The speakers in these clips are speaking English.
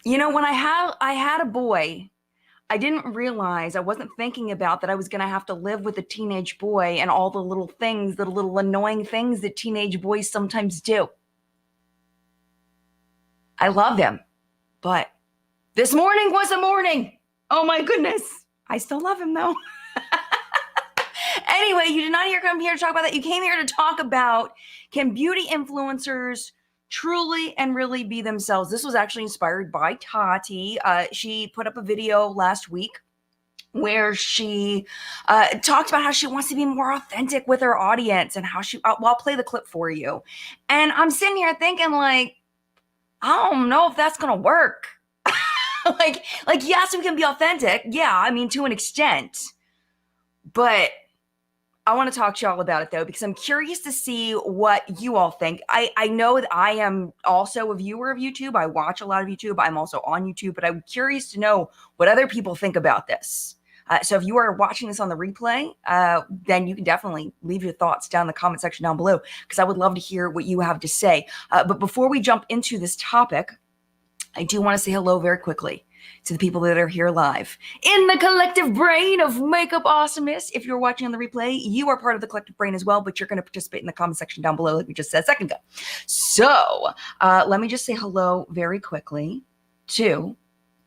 You know, when I had a boy, I didn't realize, I wasn't thinking about that I was going to have to live with a teenage boy and all the little things, the little annoying things that teenage boys sometimes do. I love him, but this morning was a morning. Oh my goodness. I still love him though. Anyway, you did not come here to talk about that. You came here to talk about, can beauty influencers truly and really be themselves? This was actually inspired by Tati. She put up a video last week where she talked about how she wants to be more authentic with her audience and how well, I'll play the clip for you. And I'm sitting here thinking, like, I don't know if that's going to work. like, yes, we can be authentic. Yeah, I mean, to an extent. But I want to talk to y'all about it though, because I'm curious to see what you all think. I know that I am also a viewer of YouTube. I watch a lot of YouTube. I'm also on YouTube, but I'm curious to know what other people think about this. So if you are watching this on the replay, then you can definitely leave your thoughts down in the comment section down below, because I would love to hear what you have to say. But before we jump into this topic, I do want to say hello very quickly to the people that are here live in the collective brain of makeup awesomeness. If you're watching on the replay, you are part of the collective brain as well, but you're going to participate in the comment section down below, like we just said a second ago. So let me just say hello very quickly to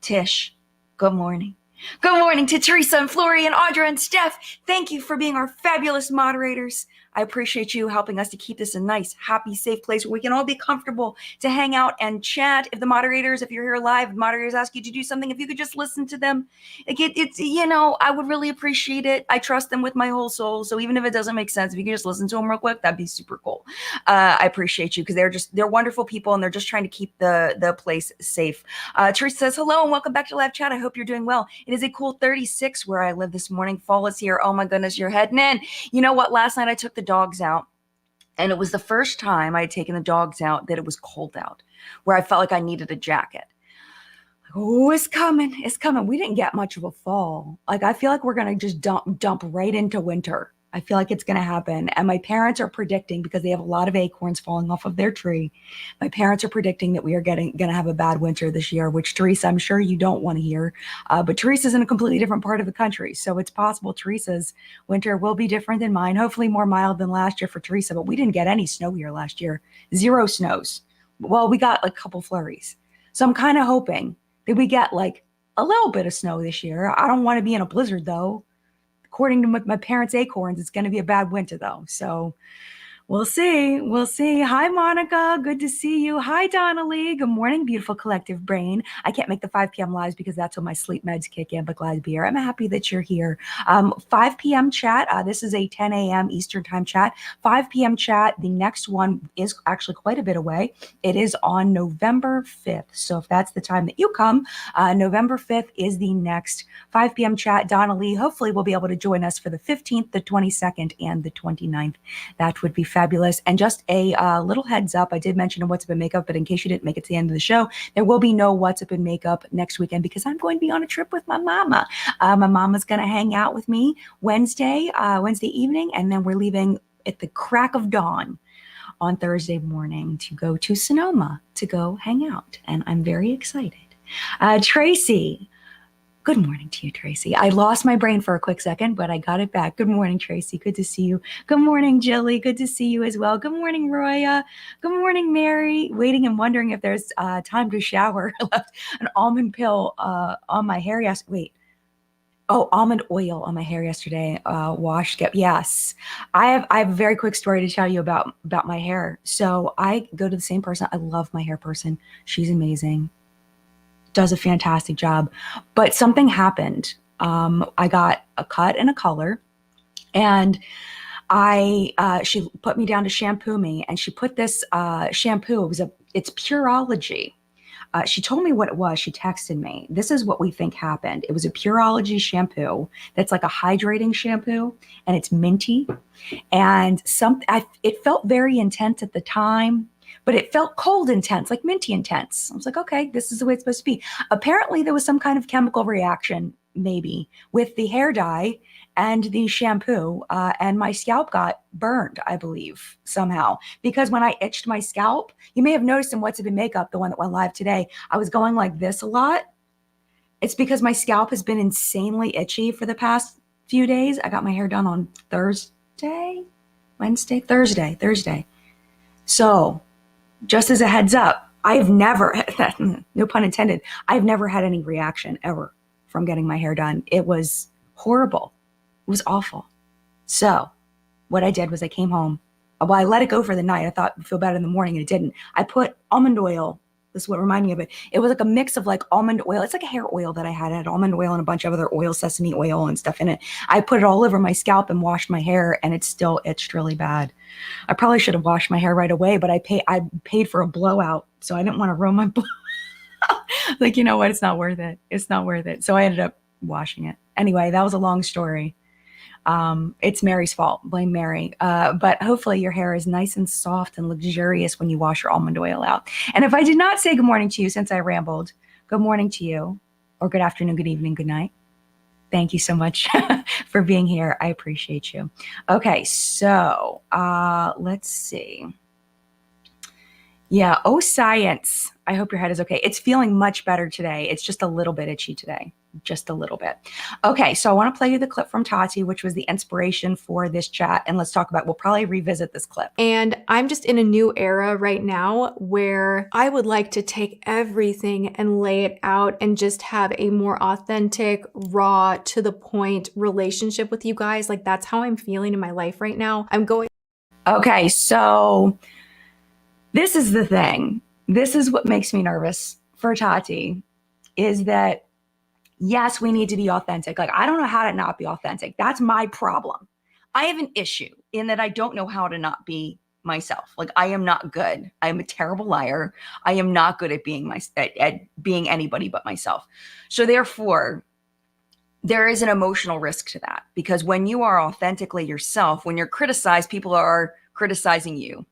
Tish. Good morning. Good morning to Teresa and Flori and Audra and Steph. Thank you for being our fabulous moderators. I appreciate you helping us to keep this a nice, happy, safe place where we can all be comfortable to hang out and chat. If you're here live, moderators ask you to do something, if you could just listen to them, it's, I would really appreciate it. I trust them with my whole soul. So even if it doesn't make sense, if you could just listen to them real quick, that'd be super cool. I appreciate you, because they're wonderful people, and they're just trying to keep the place safe. Teresa says, hello and welcome back to live chat. I hope you're doing well. It is a cool 36 where I live this morning. Fall is here. Oh my goodness, you're heading in. You know what? Last night I took the dogs out, and it was the first time I had taken the dogs out that it was cold out, where I felt like I needed a jacket. Oh, it's coming. It's coming. We didn't get much of a fall. Like, I feel like we're going to just dump right into winter. I feel like it's going to happen. And my parents are predicting, because they have a lot of acorns falling off of their tree. My parents are predicting that we are going to have a bad winter this year, which, Teresa, I'm sure you don't want to hear. But Teresa's in a completely different part of the country. So it's possible Teresa's winter will be different than mine. Hopefully more mild than last year for Teresa. But we didn't get any snow here last year. 0 snows. Well, we got a couple flurries. So I'm kind of hoping that we get like a little bit of snow this year. I don't want to be in a blizzard though. According to my parents' acorns, it's going to be a bad winter though. So we'll see. We'll see. Hi, Monica. Good to see you. Hi, Donnelly. Good morning, beautiful collective brain. I can't make the 5 p.m. lives because that's when my sleep meds kick in, but glad to be here. I'm happy that you're here. 5 p.m. chat. This is a 10 a.m. Eastern time chat. 5 p.m. chat. The next one is actually quite a bit away. It is on November 5th. So if that's the time that you come, November 5th is the next 5 p.m. chat. Donnelly hopefully will be able to join us for the 15th, the 22nd, and the 29th. That would be fabulous. And just a little heads up, I did mention a What's Up in Makeup, but in case you didn't make it to the end of the show, there will be no What's Up in Makeup next weekend, because I'm going to be on a trip with my mama. My mama's going to hang out with me Wednesday evening, and then we're leaving at the crack of dawn on Thursday morning to go to Sonoma to go hang out. And I'm very excited. Tracy, good morning to you, Tracy. I lost my brain for a quick second, but I got it back. Good morning, Tracy. Good to see you. Good morning, Jilly. Good to see you as well. Good morning, Roya. Good morning, Mary. Waiting and wondering if there's time to shower. I left an almond pill on my hair yesterday. Wait. Oh, almond oil on my hair yesterday. Washed. Yes. I have a very quick story to tell you about my hair. So I go to the same person. I love my hair person. She's amazing. Does a fantastic job, but something happened. I got a cut and a color, and she put me down to shampoo me, and she put this shampoo. It's Pureology. She told me what it was. She texted me. This is what we think happened. It was a Pureology shampoo that's like a hydrating shampoo, and it's minty, and it felt very intense at the time. But it felt cold intense, like minty intense. I was like, okay, this is the way it's supposed to be. Apparently, there was some kind of chemical reaction maybe, with the hair dye and the shampoo, and my scalp got burned, I believe, somehow. Because when I itched my scalp, you may have noticed in What's Up in Makeup, the one that went live today, I was going like this a lot. It's because my scalp has been insanely itchy for the past few days. I got my hair done on Thursday. So just as a heads up, I've never, no pun intended, I've never had any reaction ever from getting my hair done. It was horrible. It was awful. So what I did was I came home. Well, I let it go for the night. I thought it would feel better in the morning, and it didn't. I put almond oil. This is what reminded me of it. It was like a mix of like almond oil. It's like a hair oil that I had. It had almond oil and a bunch of other oil, sesame oil and stuff in it. I put it all over my scalp and washed my hair, and it still itched really bad. I probably should have washed my hair right away, but I paid for a blowout, so I didn't want to ruin my blowout. Like, you know what? It's not worth it. It's not worth it. So I ended up washing it. Anyway, that was a long story. It's Mary's fault. Blame Mary. But hopefully your hair is nice and soft and luxurious when you wash your almond oil out. And if I did not say good morning to you since I rambled, good morning to you, or good afternoon, good evening, good night. Thank you so much for being here. I appreciate you. Okay, so let's see. Yeah, oh, science. I hope your head is okay. It's feeling much better today. It's just a little bit itchy today. Just a little bit. Okay, so I want to play you the clip from Tati, which was the inspiration for this chat. And let's talk about, we'll probably revisit this clip. And I'm just in a new era right now where I would like to take everything and lay it out and just have a more authentic, raw, to the point relationship with you guys. Like, that's how I'm feeling in my life right now. I'm going. Okay, so this is the thing. This is what makes me nervous for Tati, is that yes, we need to be authentic. Like, I don't know how to not be authentic. That's my problem. I have an issue in that I don't know how to not be myself. Like, I am not good. I am a terrible liar. I am not good at being at being anybody but myself. So therefore, there is an emotional risk to that, because when you are authentically yourself, when you're criticized, people are criticizing you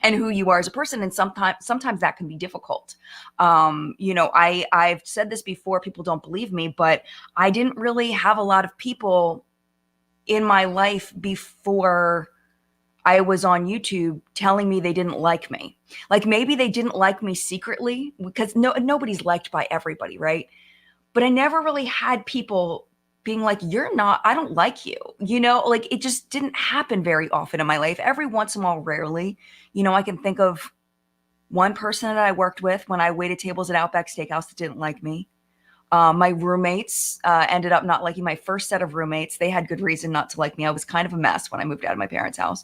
and who you are as a person. And sometimes that can be difficult. I've said this before, people don't believe me, but I didn't really have a lot of people in my life before I was on YouTube telling me they didn't like me. Like, maybe they didn't like me secretly, because nobody's liked by everybody, right? But I never really had people being like, I don't like you, like, it just didn't happen very often in my life. Every once in a while, rarely, I can think of one person that I worked with when I waited tables at Outback Steakhouse that didn't like me. My roommates ended up not liking my first set of roommates. They had good reason not to like me. I was kind of a mess when I moved out of my parents' house.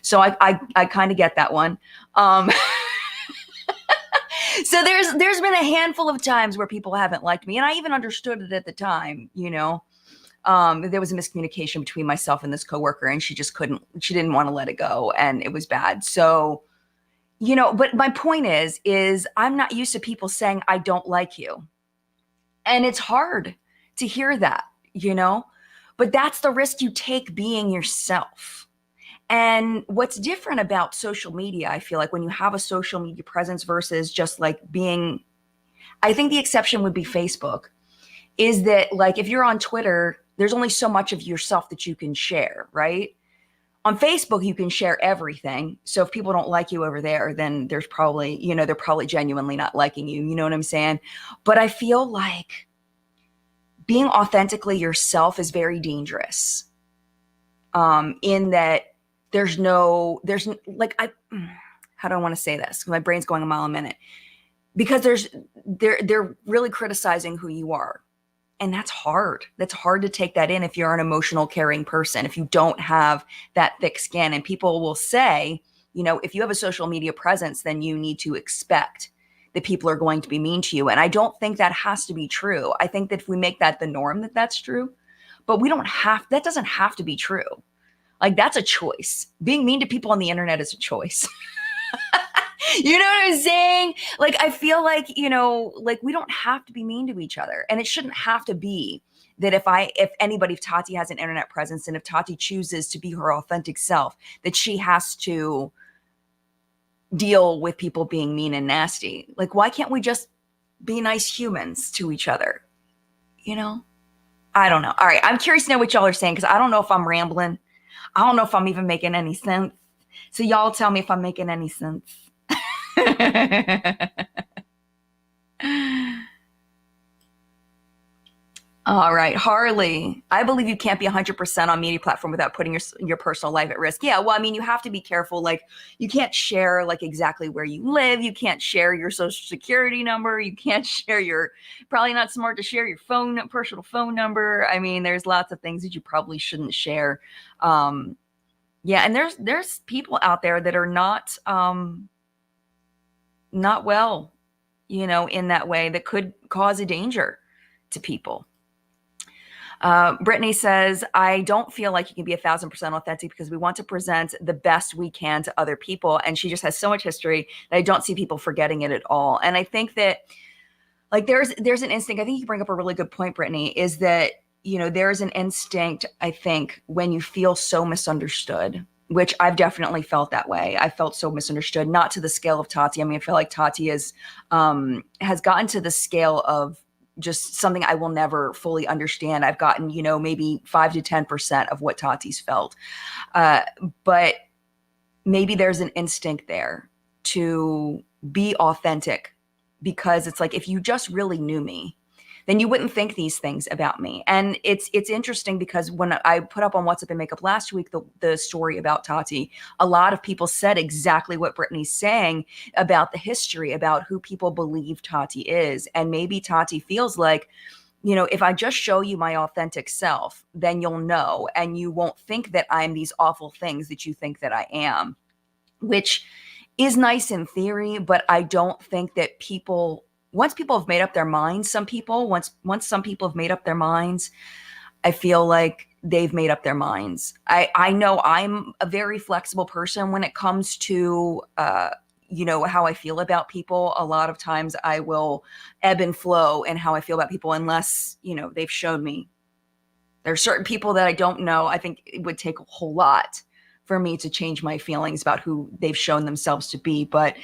So I kind of get that one. So there's been a handful of times where people haven't liked me, and I even understood it at the time. There was a miscommunication between myself and this coworker, and she didn't want to let it go, and it was bad. So, but my point is I'm not used to people saying I don't like you. And it's hard to hear that, but that's the risk you take being yourself. And what's different about social media, I feel like, when you have a social media presence versus just like I think the exception would be Facebook, is that, like, if you're on Twitter, there's only so much of yourself that you can share, right? On Facebook, you can share everything. So if people don't like you over there, then there's probably, they're probably genuinely not liking you. You know what I'm saying? But I feel like being authentically yourself is very dangerous, in that how do I want to say this? My brain's going a mile a minute, because they're really criticizing who you are. And that's hard. That's hard to take that in if you're an emotional, caring person, if you don't have that thick skin. And people will say, if you have a social media presence, then you need to expect that people are going to be mean to you. And I don't think that has to be true. I think that if we make that the norm, that's true. But that doesn't have to be true. Like, that's a choice. Being mean to people on the internet is a choice. You know what I'm saying? Like, I feel like, like, we don't have to be mean to each other. And it shouldn't have to be that if Tati has an internet presence, and if Tati chooses to be her authentic self, that she has to deal with people being mean and nasty. Like, why can't we just be nice humans to each other? you know? I don't know. All right. I'm curious to know what y'all are saying because I don't know if I'm rambling. I don't know if I'm even making any sense. So y'all tell me if I'm making any sense. All right, Harley. I believe you can't be 100% on media platform without putting your personal life at risk. Yeah, well, I mean, you have to be careful. Like, you can't share like exactly where you live. You can't share your social security number. You can't share your. Probably not smart to share your personal phone number. I mean, there's lots of things that you probably shouldn't share. Yeah, and there's people out there that are not well, in that way that could cause a danger to people. Brittany says, I don't feel like you can be 1,000% authentic because we want to present the best we can to other people. And she just has so much history that I don't see people forgetting it at all. And I think that like there's an instinct. I think you bring up a really good point, Brittany, is that, there's an instinct, I think, when you feel so misunderstood, which I've definitely felt that way. I felt so misunderstood, not to the scale of Tati. I mean, I feel like Tati has gotten to the scale of just something I will never fully understand. I've gotten, maybe 5 to 10% of what Tati's felt. But maybe there's an instinct there to be authentic because it's like, if you just really knew me, then you wouldn't think these things about me. And it's interesting because when I put up on WhatsApp and Makeup last week, the story about Tati, a lot of people said exactly what Brittany's saying about the history, about who people believe Tati is. And maybe Tati feels like, if I just show you my authentic self, then you'll know, and you won't think that I'm these awful things that you think that I am, which is nice in theory, but I don't think that once people have made up their minds, once some people have made up their minds, I feel like they've made up their minds. I know I'm a very flexible person when it comes to, how I feel about people. A lot of times I will ebb and flow in how I feel about people unless, they've shown me. There are certain people that I don't know. I think it would take a whole lot for me to change my feelings about who they've shown themselves to be. But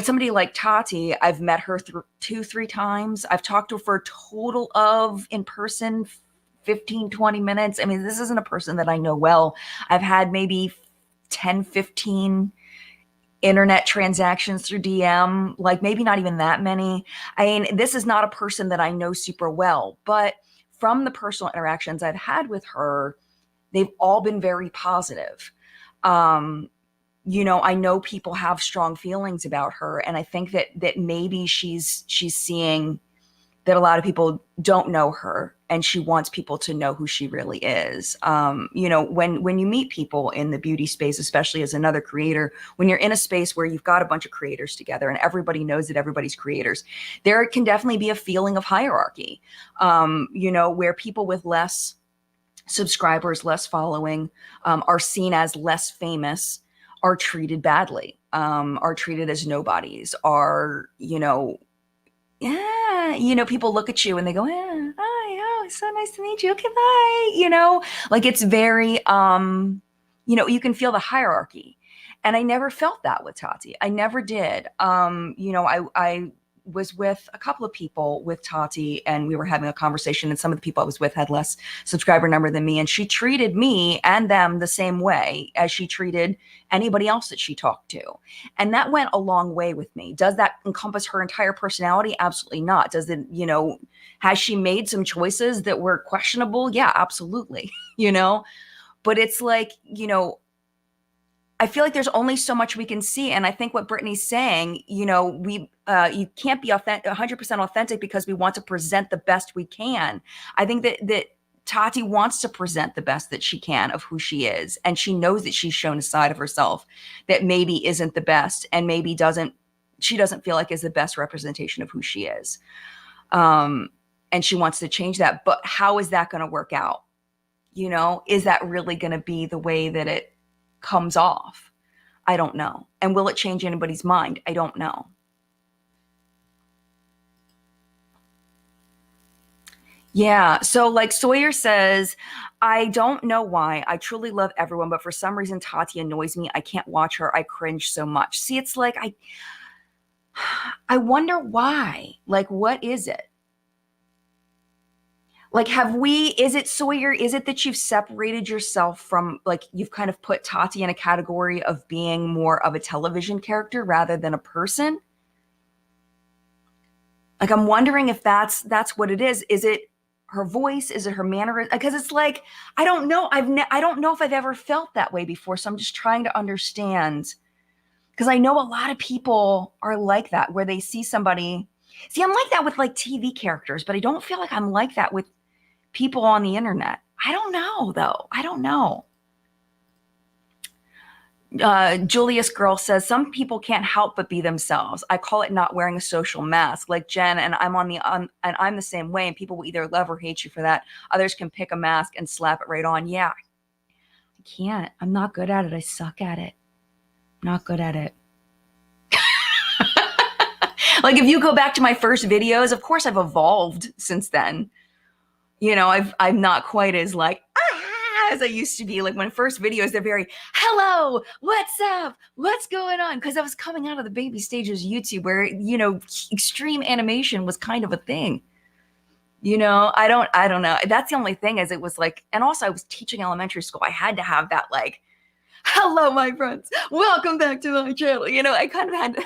somebody like Tati, I've met her 2-3 times. I've talked to her for a total of in person 15, 20 minutes. I mean, this isn't a person that I know well. I've had maybe 10, 15 internet transactions through DM, like maybe not even that many. I mean, this is not a person that I know super well, but from the personal interactions I've had with her, they've all been very positive. I know people have strong feelings about her, and I think that maybe she's seeing that a lot of people don't know her, and she wants people to know who she really is. When you meet people in the beauty space, especially as another creator, when you're in a space where you've got a bunch of creators together and everybody knows that everybody's creators, there can definitely be a feeling of hierarchy, where people with less subscribers, less following, are seen as less famous, are treated badly, are treated as nobodies, people look at you and they go, hi, oh, it's so nice to meet you. Okay, bye. Like it's very, you can feel the hierarchy. And I never felt that with Tati. I never did. I was with a couple of people with Tati and we were having a conversation, and some of the people I was with had less subscriber number than me. And she treated me and them the same way as she treated anybody else that she talked to. And that went a long way with me. Does that encompass her entire personality? Absolutely not. Does it, has she made some choices that were questionable? Yeah, absolutely. But it's like, I feel like there's only so much we can see. And I think what Brittany's saying, you can't be 100% authentic because we want to present the best we can. I think that Tati wants to present the best that she can of who she is. And she knows that she's shown a side of herself that maybe isn't the best and maybe she doesn't feel like is the best representation of who she is. And she wants to change that. But how is that going to work out? Is that really going to be the way that it comes off? I don't know. And will it change anybody's mind? I don't know. Yeah. So like Sawyer says, I don't know why. I truly love everyone, but for some reason Tati annoys me. I can't watch her. I cringe so much. See, it's like I wonder why. Like, what is it? Like, is it Sawyer? Is it that you've separated yourself from, like, you've kind of put Tati in a category of being more of a television character rather than a person? Like, I'm wondering if that's what it is. Is it her voice? Is it her manner? Because it's like, I don't know. I don't know if I've ever felt that way before. So I'm just trying to understand, because I know a lot of people are like that, where they see somebody. See, I'm like that with like TV characters, but I don't feel like I'm like that with people on the internet. I don't know though. I don't know. Julius Girl says some people can't help but be themselves. I call it not wearing a social mask. Like Jen, and and I'm the same way. And people will either love or hate you for that. Others can pick a mask and slap it right on. Yeah, I can't. I'm not good at it. I suck at it. Not good at it. Like, if you go back to my first videos, of course I've evolved since then. You know, I'm not quite as like as I used to be. Like, when first videos, they're very, hello, what's up, what's going on? Because I was coming out of the baby stages of YouTube, where, you know, extreme animation was kind of a thing. You know, I don't know. That's the only thing, is it was like, and also I was teaching elementary school. I had to have that, like, hello, my friends, welcome back to my channel. You know, I kind of had to,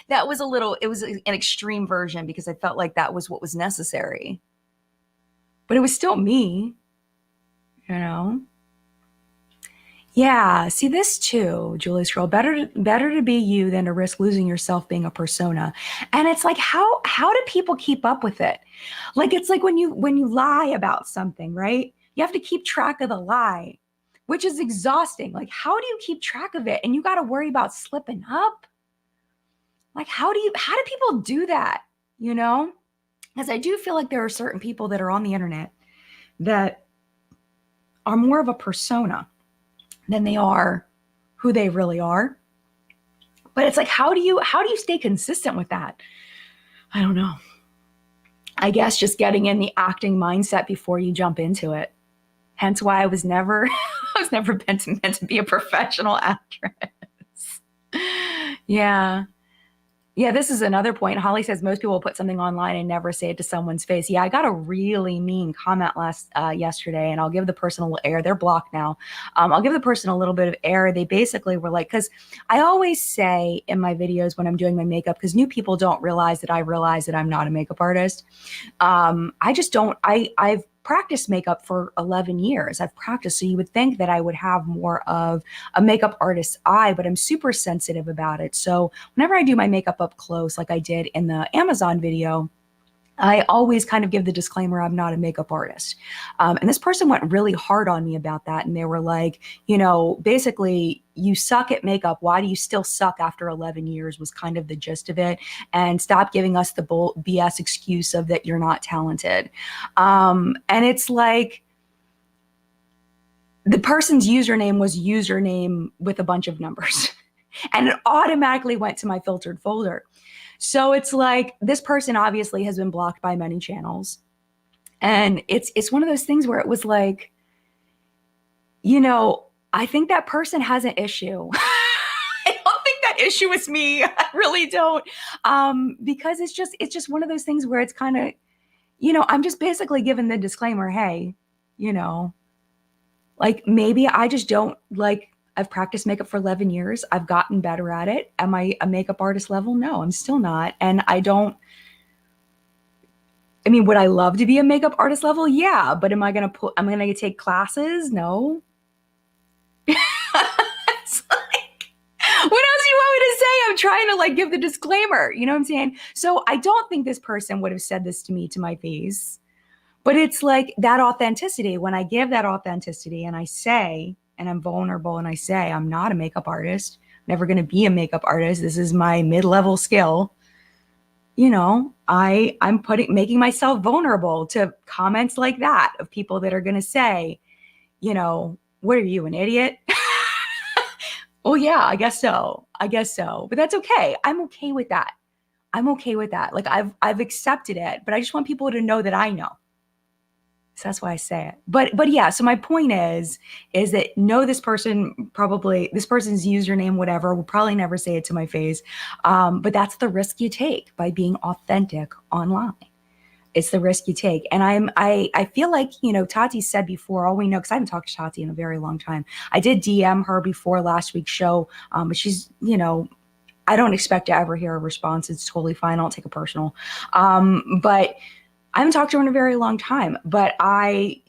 that was a little, it was an extreme version, because I felt like that was what was necessary. But it was still me, you know? Yeah, see this too, Julie Scroll. Better to be you than to risk losing yourself being a persona. And it's like, how do people keep up with it? Like, it's like when you lie about something, right? You have to keep track of the lie, which is exhausting. Like, how do you keep track of it? And you got to worry about slipping up. Like, how do people do that? You know? Because I do feel like there are certain people that are on the internet that are more of a persona than they are who they really are. But it's like, how do you stay consistent with that? I don't know. I guess just getting in the acting mindset before you jump into it. Hence why I was never meant to be a professional actress. Yeah. Yeah, this is another point. Holly says most people will put something online and never say it to someone's face. Yeah, I got a really mean comment yesterday, and I'll give the person a little air. They're blocked now. I'll give the person a little bit of air. They basically were like, because I always say in my videos when I'm doing my makeup, because new people don't realize that I realize that I'm not a makeup artist. I just don't. I've practiced makeup for 11 years. I've practiced. So you would think that I would have more of a makeup artist's eye, but I'm super sensitive about it. So whenever I do my makeup up close, like I did in the Amazon video, I always kind of give the disclaimer, I'm not a makeup artist. And this person went really hard on me about that. And they were like, you know, basically, you suck at makeup. Why do you still suck after 11 years was kind of the gist of it. And stop giving us the BS excuse of that you're not talented. And it's like, the person's username was username with a bunch of numbers. And it automatically went to my filtered folder. So it's like, this person obviously has been blocked by many channels. And it's one of those things where it was like, you know, I think that person has an issue. I don't think that issue is me. I really don't. Because it's just one of those things where it's kind of, you know, I'm just basically giving the disclaimer, hey, you know, like, maybe I just don't, like, I've practiced makeup for 11 years. I've gotten better at it. Am I a makeup artist level? No, I'm still not. And I mean, would I love to be a makeup artist level? Yeah. But am I going to take classes? No. It's like, what else do you want me to say? I'm trying to, like, give the disclaimer. You know what I'm saying? So I don't think this person would have said this to me to my face. But it's like that authenticity. When I give that authenticity and I say, and I'm vulnerable and I say, I'm not a makeup artist, never going to be a makeup artist. This is my mid-level skill. You know, I'm making myself vulnerable to comments like that of people that are going to say, you know, what are you, an idiot? Oh yeah, I guess so. But that's okay. I'm okay with that. Like, I've accepted it, but I just want people to know that I know. So that's why I say it. But yeah, so my point is that no, this person's username, whatever, will probably never say it to my face. But that's the risk you take by being authentic online. It's the risk you take. And I feel like, Tati said before, all we know, because I haven't talked to Tati in a very long time. I did DM her before last week's show, but she's, I don't expect to ever hear a response. It's totally fine. I don't take it personal. But I haven't talked to her in a very long time, but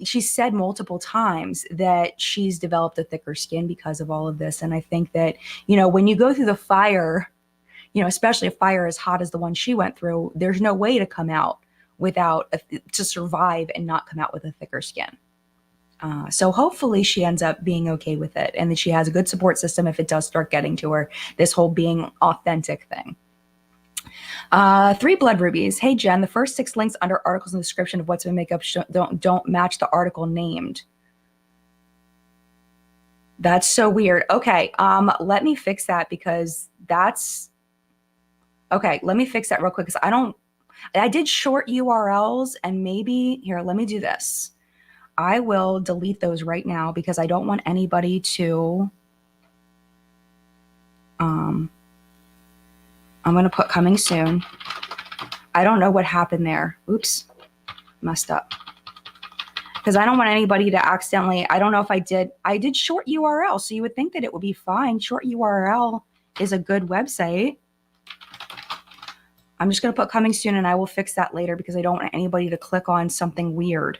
she said multiple times that she's developed a thicker skin because of all of this. And I think that, when you go through the fire, especially a fire as hot as the one she went through, there's no way to come out to survive and not come out with a thicker skin. So hopefully she ends up being okay with it and that she has a good support system if it does start getting to her, this whole being authentic thing. 3 blood rubies. Hey, Jen, the first 6 links under articles in the description of what's in makeup don't match the article named. That's so weird. Okay, let me fix that because that's... Okay, let me fix that real quick because I did short URLs and maybe... Here, let me do this. I will delete those right now because I don't want anybody to... I'm going to put coming soon. I don't know what happened there. Oops, messed up. Because I don't want anybody to accidentally... I don't know if I did short URL, so you would think that it would be fine. Short URL is a good website. I'm just going to put coming soon and I will fix that later because I don't want anybody to click on something weird.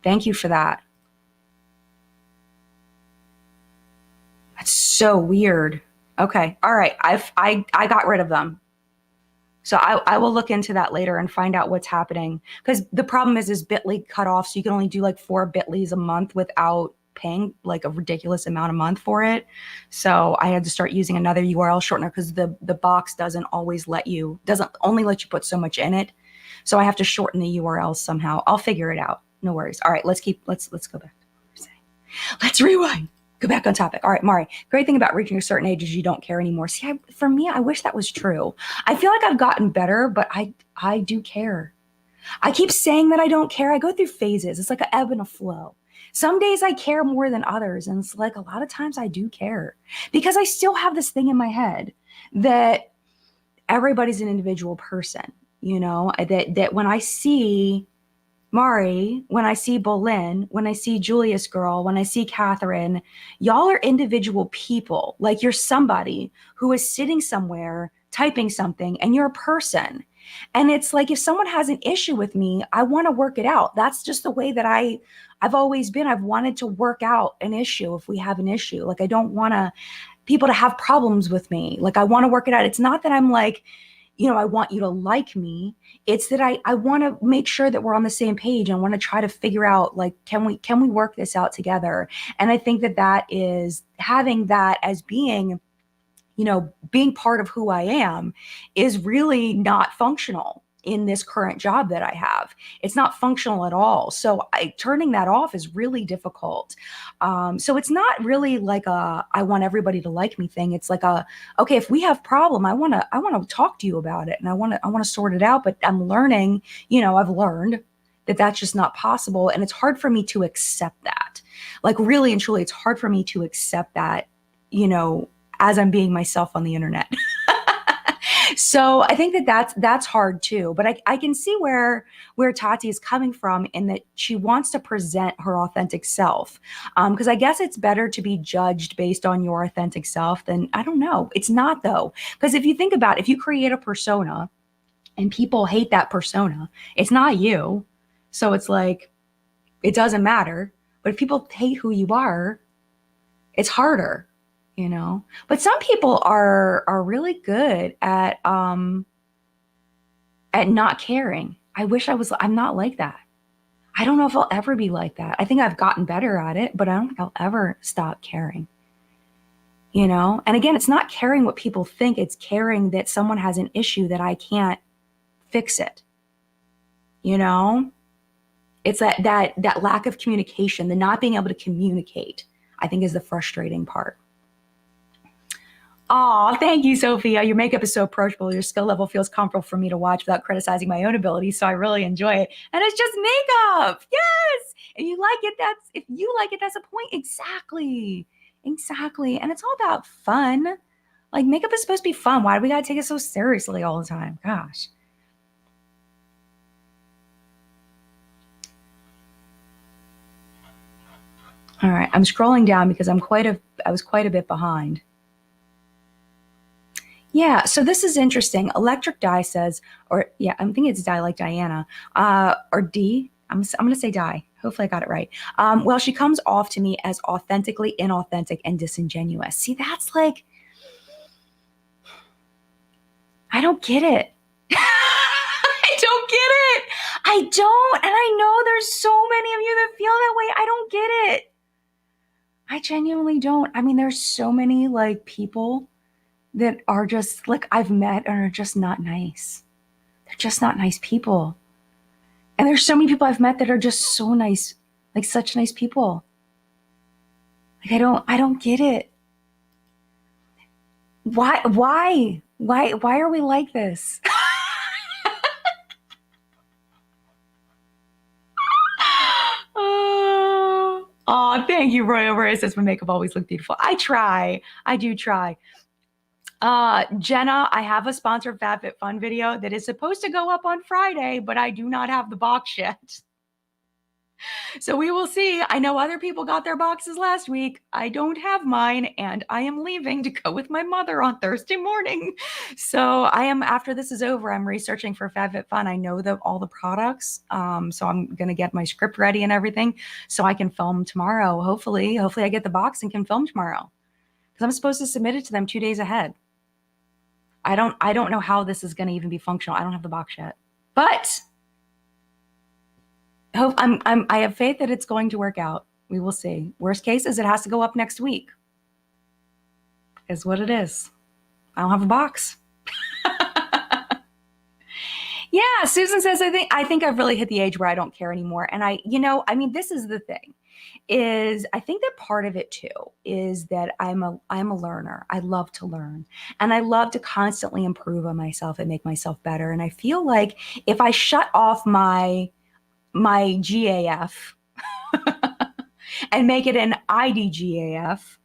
Thank you for that. That's so weird. Okay. All right. I got rid of them. So I will look into that later and find out what's happening. Because the problem is Bitly cut off. So you can only do like 4 Bitlys a month without paying like a ridiculous amount a month for it. So I had to start using another URL shortener because the box doesn't only let you put so much in it. So I have to shorten the URL somehow. I'll figure it out. No worries. All right, let's go back to what we're saying. Let's rewind. Go back on topic. All right, Mari, great thing about reaching a certain age is you don't care anymore. See, for me, I wish that was true. I feel like I've gotten better, but I do care. I keep saying that I don't care. I go through phases. It's like an ebb and a flow. Some days I care more than others. And it's like a lot of times I do care because I still have this thing in my head that everybody's an individual person, that when I see Mari, when I see Bolin, when I see Julius Girl, when I see Catherine, y'all are individual people. Like you're somebody who is sitting somewhere typing something and you're a person. And it's like if someone has an issue with me, I want to work it out. That's just the way that I've always been. I've wanted to work out an issue if we have an issue. Like I don't want people to have problems with me. Like I want to work it out. It's not that I'm like, I want you to like me. It's that I want to make sure that we're on the same page and want to try to figure out, like, can we work this out together? And I think that is having that as being, being part of who I am is really not functional in this current job that I have. It's not functional at all. So turning that off is really difficult. So it's not really like I want everybody to like me thing. It's like okay, if we have problem, I want to talk to you about it and I want to sort it out. But I'm learning, I've learned that that's just not possible. And it's hard for me to accept that. Like really and truly, it's hard for me to accept that, as I'm being myself on the internet. So I think that's hard too. But I can see where Tati is coming from in that she wants to present her authentic self. Because I guess it's better to be judged based on your authentic self than, I don't know. It's not though. Because if you think about it, if you create a persona and people hate that persona, it's not you. So it's like, it doesn't matter. But if people hate who you are, it's harder. But some people are really good at not caring. I'm not like that. I don't know if I'll ever be like that. I think I've gotten better at it, but I don't think I'll ever stop caring. And again, it's not caring what people think. It's caring that someone has an issue that I can't fix it. It's that lack of communication, the not being able to communicate, I think is the frustrating part. Oh, thank you, Sophia. Your makeup is so approachable. Your skill level feels comfortable for me to watch without criticizing my own abilities, so I really enjoy it. And it's just makeup. Yes. If you like it, that's a point. Exactly. And it's all about fun. Like makeup is supposed to be fun. Why do we gotta take it so seriously all the time? Gosh. All right, I'm scrolling down because I was quite a bit behind. Yeah, so this is interesting. Electric Dye says, or yeah, I'm thinking it's Dye like Diana, or D. I'm going to say Dye. Hopefully I got it right. Well, she comes off to me as authentically inauthentic and disingenuous. See, that's like, I don't get it. I don't get it. I don't. And I know there's so many of you that feel that way. I don't get it. I genuinely don't. I mean, there's so many like people that are just like I've met and are just not nice. They're just not nice people. And there's so many people I've met that are just so nice, like such nice people. Like I don't get it. Why are we like this? Oh, thank you, Roy Over. It says my makeup always look beautiful. I try. I do try. Jenna, I have a sponsored FabFitFun video that is supposed to go up on Friday, but I do not have the box yet. So we will see. I know other people got their boxes last week. I don't have mine, and I am leaving to go with my mother on Thursday morning. So I am, after this is over, I'm researching for FabFitFun. I know all the products. So I'm going to get my script ready and everything so I can film tomorrow. Hopefully I get the box and can film tomorrow because I'm supposed to submit it to them 2 days ahead. I don't know how this is going to even be functional. I don't have the box yet, but I have faith that it's going to work out. We will see. Worst case is it has to go up next week. Is what it is. I don't have a box. Yeah, Susan says, I think I've really hit the age where I don't care anymore. And this is the thing, is I think that part of it too is that I'm a learner. I love to learn and I love to constantly improve on myself and make myself better. And I feel like if I shut off my GAF and make it an IDGAF,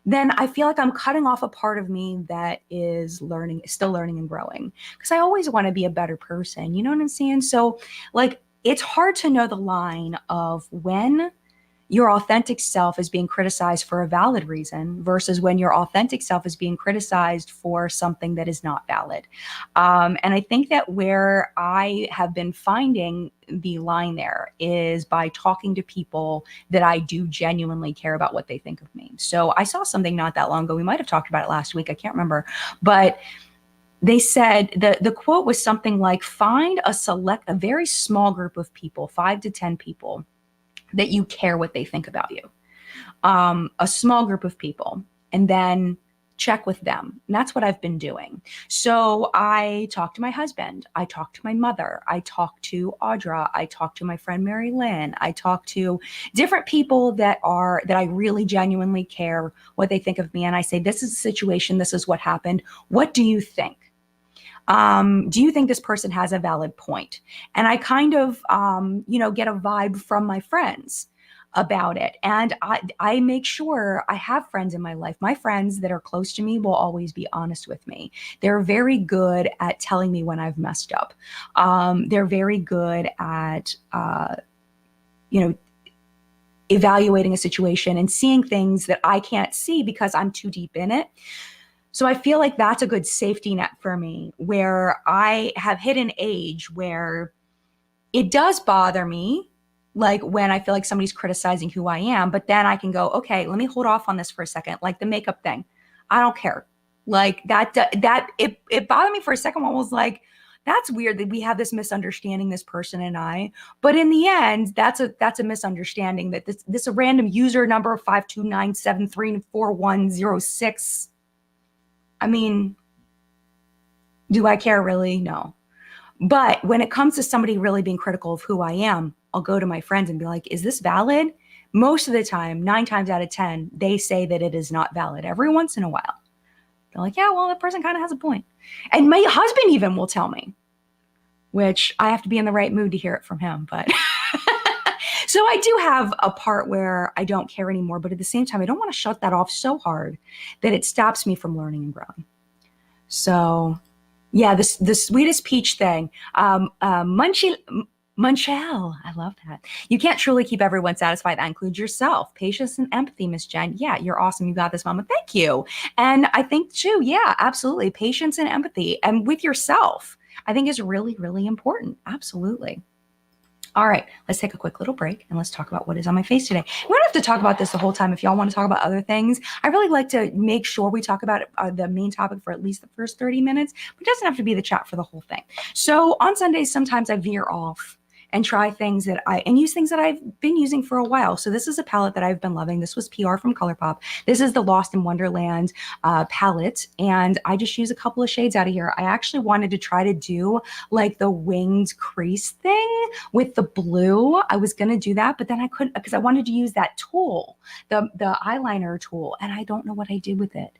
then I feel like I'm cutting off a part of me that is still learning and growing. Because I always want to be a better person. You know what I'm saying? So like, it's hard to know the line of when your authentic self is being criticized for a valid reason versus when your authentic self is being criticized for something that is not valid. And I think that where I have been finding the line there is by talking to people that I do genuinely care about what they think of me. So I saw something not that long ago. We might have talked about it last week. I can't remember, but they said the quote was something like, find a very small group of people, 5 to 10 people that you care what they think about you, a small group of people, and then check with them. And that's what I've been doing. So I talked to my husband. I talked to my mother. I talked to Audra. I talked to my friend Mary Lynn. I talked to different people that I really genuinely care what they think of me. And I say, this is the situation. This is what happened. What do you think? Do you think this person has a valid point? And I kind of, get a vibe from my friends about it. And I make sure I have friends in my life. My friends that are close to me will always be honest with me. They're very good at telling me when I've messed up. They're very good at, evaluating a situation and seeing things that I can't see because I'm too deep in it. So I feel like that's a good safety net for me, where I have hit an age where it does bother me, like when I feel like somebody's criticizing who I am, but then I can go, okay, let me hold off on this for a second. Like the makeup thing. I don't care. Like it bothered me for a second. I was like, that's weird that we have this misunderstanding, this person and I. But in the end, that's a misunderstanding that this a random user number 529734106. I mean, do I care really? No. But when it comes to somebody really being critical of who I am, I'll go to my friends and be like, is this valid? Most of the time, 9 times out of 10, they say that it is not valid. Every once in a while, they're like, yeah, well, that person kind of has a point. And my husband even will tell me, which I have to be in the right mood to hear it from him. But so I do have a part where I don't care anymore, but at the same time, I don't want to shut that off so hard that it stops me from learning and growing. So yeah, the sweetest peach thing. Munchie Munchell, I love that. You can't truly keep everyone satisfied. That includes yourself. Patience and empathy, Miss Jen. Yeah, you're awesome. You got this, Mama. Thank you. And I think too, yeah, absolutely. Patience and empathy and with yourself, I think is really, really important. Absolutely. All right, let's take a quick little break and let's talk about what is on my face today. We don't have to talk about this the whole time. If y'all want to talk about other things, I really like to make sure we talk about the main topic for at least the first 30 minutes, but it doesn't have to be the chat for the whole thing. So on Sundays, sometimes I veer off and try things and use things that I've been using for a while. So this is a palette that I've been loving. This was PR from ColourPop. This is the Lost in Wonderland palette, and I just use a couple of shades out of here. I actually wanted to try to do like the winged crease thing with the blue. I was gonna do that, but then I couldn't because I wanted to use that tool, the eyeliner tool, and I don't know what I did with it.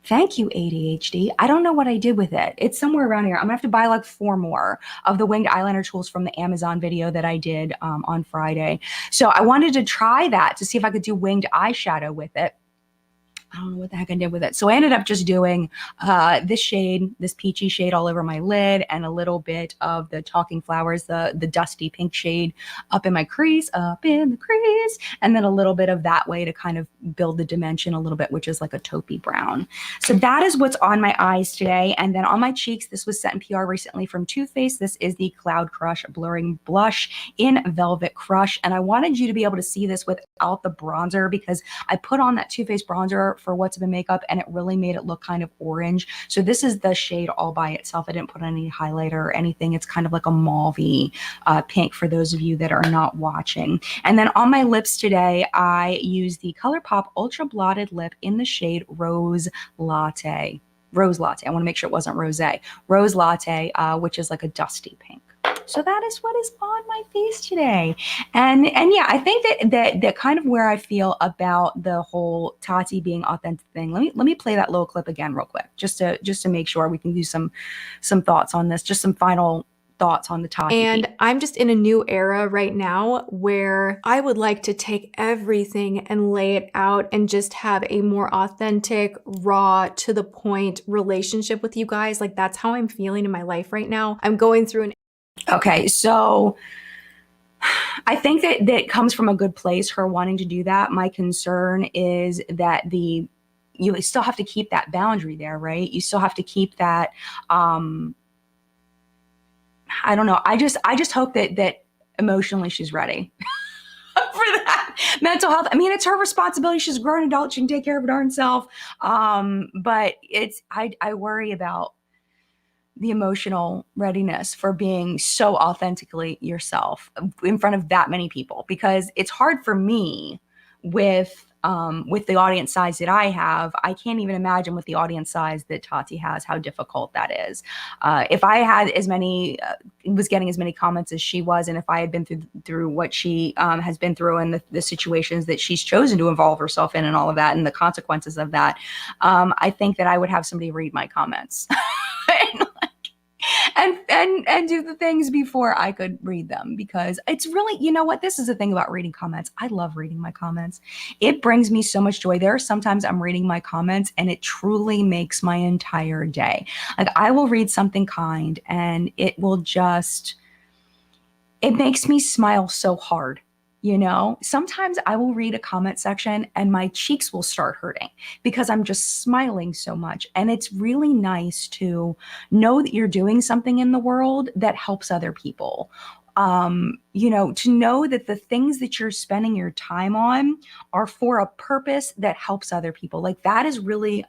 Thank you, ADHD. I don't know what I did with it. It's somewhere around here. I'm gonna have to buy like 4 more of the winged eyeliner tools from the Amazon video that I did on Friday. So I wanted to try that to see if I could do winged eyeshadow with it. I don't know what the heck I did with it. So I ended up just doing this shade, this peachy shade all over my lid, and a little bit of the Talking Flowers, the dusty pink shade up in my crease, up in the crease, and then a little bit of that way to kind of build the dimension a little bit, which is like a taupey brown. So that is what's on my eyes today. And then on my cheeks, this was set in PR recently from Too Faced. This is the Cloud Crush Blurring Blush in Velvet Crush. And I wanted you to be able to see this without the bronzer because I put on that Too Faced bronzer for What's in Makeup and it really made it look kind of orange. So this is the shade all by itself. I didn't put any highlighter or anything. It's kind of like a mauvey pink for those of you that are not watching. And then on my lips today, I use the ColourPop Ultra Blotted Lip in the shade Rose Latte. Rose Latte. I want to make sure it wasn't rosé. Rose Latte, which is like a dusty pink. So that is what is on my face today. And yeah, I think that kind of where I feel about the whole Tati being authentic thing. Let me play that little clip again real quick, just to make sure we can do some thoughts on this, just some final thoughts on the Tati. And I'm just in a new era right now where I would like to take everything and lay it out and just have a more authentic, raw, to the point relationship with you guys. Like that's how I'm feeling in my life right now. I'm going through an Okay, so I think that comes from a good place, her wanting to do that. My concern is that you still have to keep that boundary there, right? You still have to keep that, I don't know. I just hope that emotionally she's ready for that mental health. I mean, it's her responsibility. She's a grown adult. She can take care of her darn self. But I worry about the emotional readiness for being so authentically yourself in front of that many people, because it's hard for me with the audience size that I have. I can't even imagine with the audience size that Tati has, how difficult that is. If I had as many, was getting as many comments as she was, and if I had been through what she has been through and the situations that she's chosen to involve herself in and all of that and the consequences of that, I think that I would have somebody read my comments. And do the things before I could read them, because it's really, you know what, this is the thing about reading comments. I love reading my comments. It brings me so much joy. There are sometimes I'm reading my comments and it truly makes my entire day. Like I will read something kind and it makes me smile so hard. You know, sometimes I will read a comment section and my cheeks will start hurting because I'm just smiling so much. And it's really nice to know that you're doing something in the world that helps other people. You know, to know that the things that you're spending your time on are for a purpose that helps other people. Like that is really,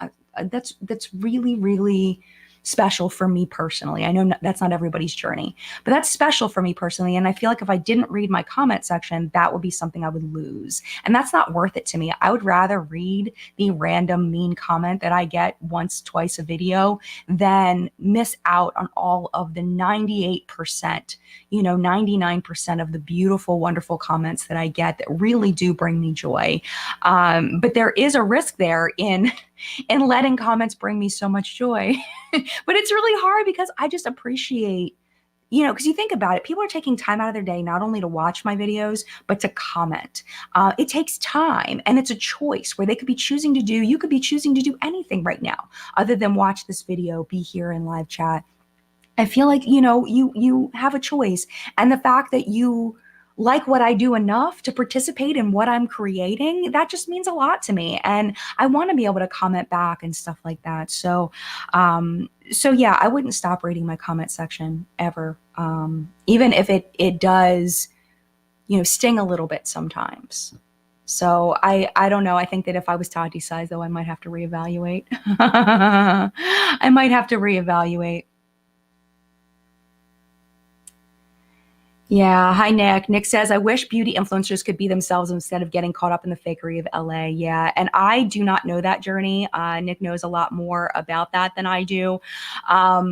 that's really, really special for me personally. I know that's not everybody's journey, but that's special for me personally. And I feel like if I didn't read my comment section, that would be something I would lose. And that's not worth it to me. I would rather read the random mean comment that I get once, twice a video than miss out on all of the 98%, 99% of the beautiful, wonderful comments that I get that really do bring me joy. But there is a risk there in letting comments bring me so much joy. But it's really hard because I just appreciate, because you think about it, people are taking time out of their day not only to watch my videos, but to comment. It takes time and it's a choice where you could be choosing to do anything right now other than watch this video, be here in live chat, I feel like, you have a choice. And the fact that you like what I do enough to participate in what I'm creating, that just means a lot to me. And I want to be able to comment back and stuff like that. So yeah, I wouldn't stop reading my comment section ever. Even if it does, sting a little bit sometimes. So I don't know. I think that if I was Tati's size, though, I might have to reevaluate. I might have to reevaluate. Yeah. Hi, Nick. Nick says, I wish beauty influencers could be themselves instead of getting caught up in the fakery of LA. Yeah. And I do not know that journey. Nick knows a lot more about that than I do. I've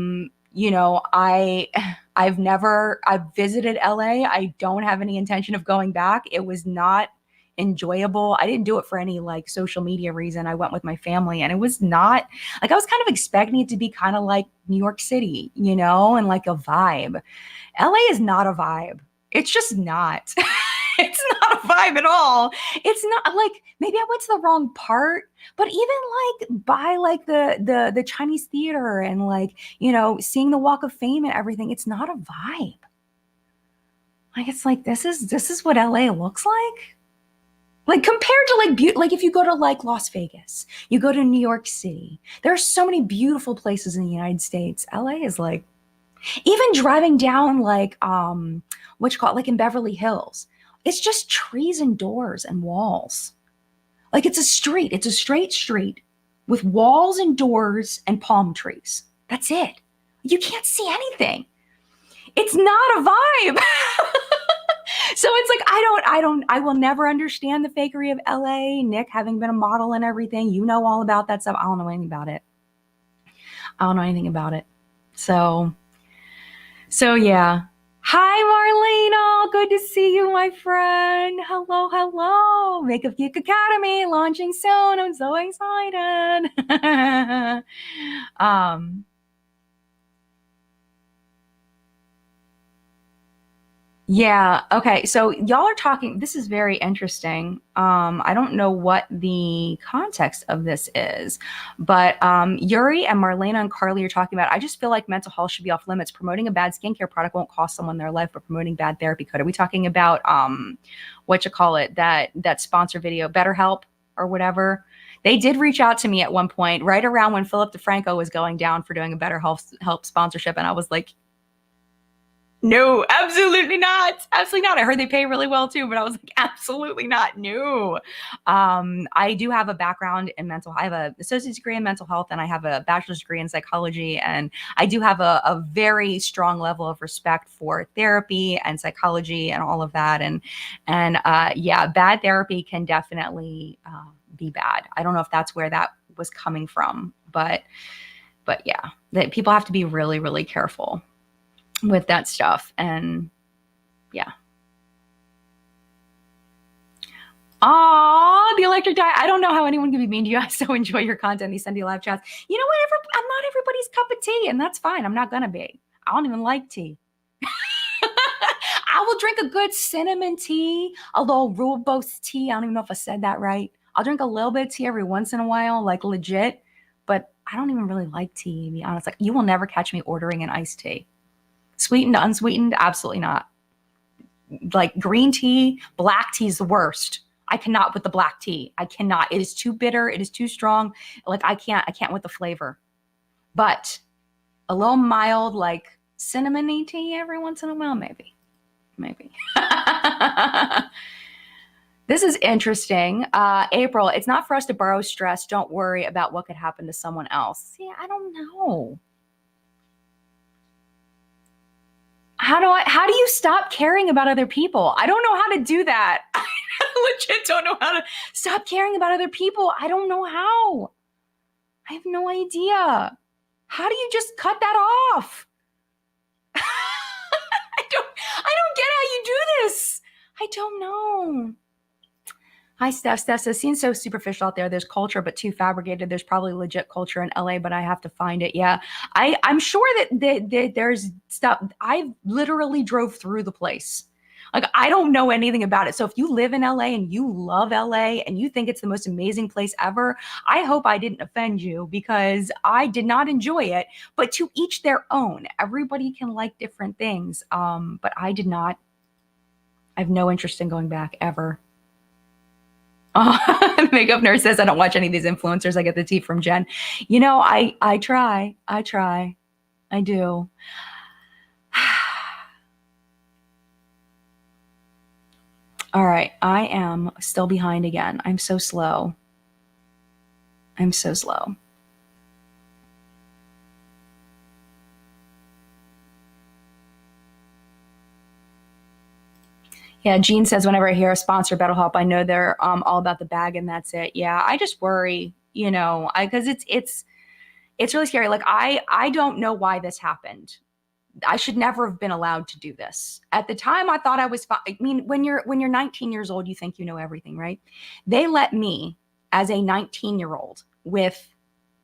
visited LA. I don't have any intention of going back. It was not enjoyable. I didn't do it for any like social media reason. I went with my family and it was not like, I was kind of expecting it to be kind of like New York City, and like a vibe. LA is not a vibe. It's just not. It's not a vibe at all. It's not like maybe I went to the wrong part, but even like by like the Chinese theater and like, seeing the Walk of Fame and everything, it's not a vibe. Like it's like this is what LA looks like. Like compared to like if you go to like Las Vegas, you go to New York City. There are so many beautiful places in the United States. LA is like even driving down like what you call it, like in Beverly Hills, it's just trees and doors and walls. Like it's a street, it's a straight street with walls and doors and palm trees. That's it. You can't see anything. It's not a vibe. So it's like I will never understand the fakery of LA. Nick, having been a model and everything, all about that stuff. I don't know anything about it. I don't know anything about it. So yeah. Hi, Marlena. Good to see you, my friend. Hello, hello. Makeup Geek Academy launching soon. I'm so excited. Yeah. Okay. So y'all are talking. This is very interesting. I don't know what the context of this is, but Yuri and Marlena and Carly are talking about. I just feel like mental health should be off limits. Promoting a bad skincare product won't cost someone their life, but promoting bad therapy could. Are we talking about what you call it? That sponsor video, BetterHelp or whatever? They did reach out to me at one point, right around when Philip DeFranco was going down for doing a BetterHelp sponsorship, and I was like, no, absolutely not. Absolutely not. I heard they pay really well too, but I was like, absolutely not. No. I do have a background in mental. I have an associate's degree in mental health, and I have a bachelor's degree in psychology. And I do have a very strong level of respect for therapy and psychology and all of that. And yeah, bad therapy can definitely be bad. I don't know if that's where that was coming from, but yeah, that people have to be really, really careful with that stuff. And yeah. The electric die. I don't know how anyone can be mean to you. I so enjoy your content, these Sunday live chats. You know what? I'm not everybody's cup of tea, and that's fine. I'm not gonna be. I don't even like tea. I will drink a good cinnamon tea, a little rooibos tea. I don't even know if I said that right. I'll drink a little bit of tea every once in a while, like legit, but I don't even really like tea, to be honest. Like, you will never catch me ordering an iced tea. Sweetened, unsweetened, absolutely not. Like green tea, black tea is the worst. I cannot with the black tea. I cannot. It is too bitter. It is too strong. Like I can't with the flavor. But a little mild, like cinnamony tea every once in a while, maybe. This is interesting. April, it's not for us to borrow stress. Don't worry about what could happen to someone else. See, I don't know. How do you stop caring about other people? I don't know how to do that. I legit don't know how to stop caring about other people. I don't know how. I have no idea. How do you just cut that off? I don't get how you do this. I don't know. Hi, Steph. Steph says, seems so superficial out there. There's culture, but too fabricated. There's probably legit culture in LA, but I have to find it. Yeah, I'm sure that there's stuff. I literally drove through the place. Like, I don't know anything about it. So if you live in LA and you love LA and you think it's the most amazing place ever, I hope I didn't offend you because I did not enjoy it. But to each their own. Everybody can like different things. But I did not. I have no interest in going back ever. Makeup nurse says I don't watch any of these influencers. I get the tea from Jen. I try. I do. All right, I am still behind again. I'm so slow. I'm so slow. Yeah, Jean says whenever I hear a sponsor BetterHelp, I know they're all about the bag and that's it. Yeah, I just worry, because it's really scary. Like I don't know why this happened. I should never have been allowed to do this. At the time, I thought I was fine. I mean, when you're 19 years old, you think you know everything, right? They let me, as a 19-year-old, with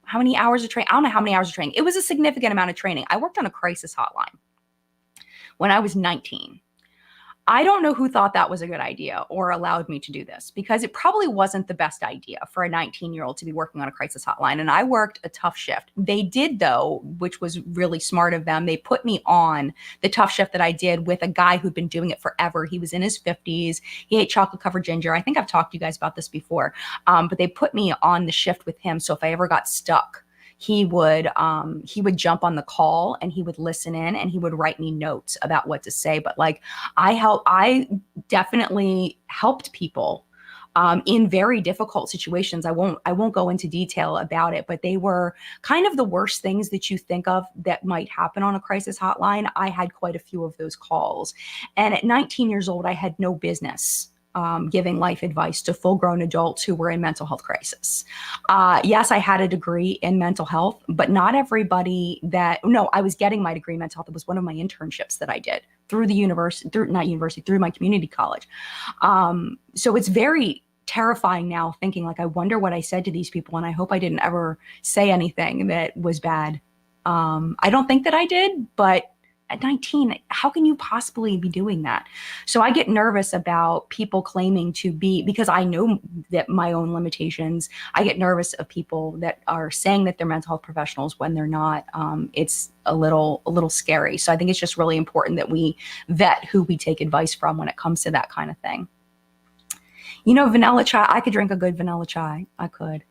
how many hours of training? I don't know how many hours of training. It was a significant amount of training. I worked on a crisis hotline when I was 19. I don't know who thought that was a good idea or allowed me to do this because it probably wasn't the best idea for a 19-year-old to be working on a crisis hotline. And I worked a tough shift. They did, though, which was really smart of them. They put me on the tough shift that I did with a guy who'd been doing it forever. He was in his 50s. He ate chocolate covered ginger. I think I've talked to you guys about this before. But they put me on the shift with him. So if I ever got stuck, he would jump on the call and he would listen in and he would write me notes about what to say. But like I definitely helped people in very difficult situations. I won't go into detail about it, but they were kind of the worst things that you think of that might happen on a crisis hotline. I had quite a few of those calls. And at 19 years old, I had no business giving life advice to full-grown adults who were in mental health crisis. Yes, I had a degree in mental health, but not everybody I was getting my degree in mental health. It was one of my internships that I did through the university, through my community college. So it's very terrifying now thinking like, I wonder what I said to these people. And I hope I didn't ever say anything that was bad. I don't think that I did, but at 19, how can you possibly be doing that? So I get nervous about people claiming to be, because I know that my own limitations, I get nervous of people that are saying that they're mental health professionals when they're not. It's a little scary. So I think it's just really important that we vet who we take advice from when it comes to that kind of thing. Vanilla chai, I could drink a good vanilla chai. I could.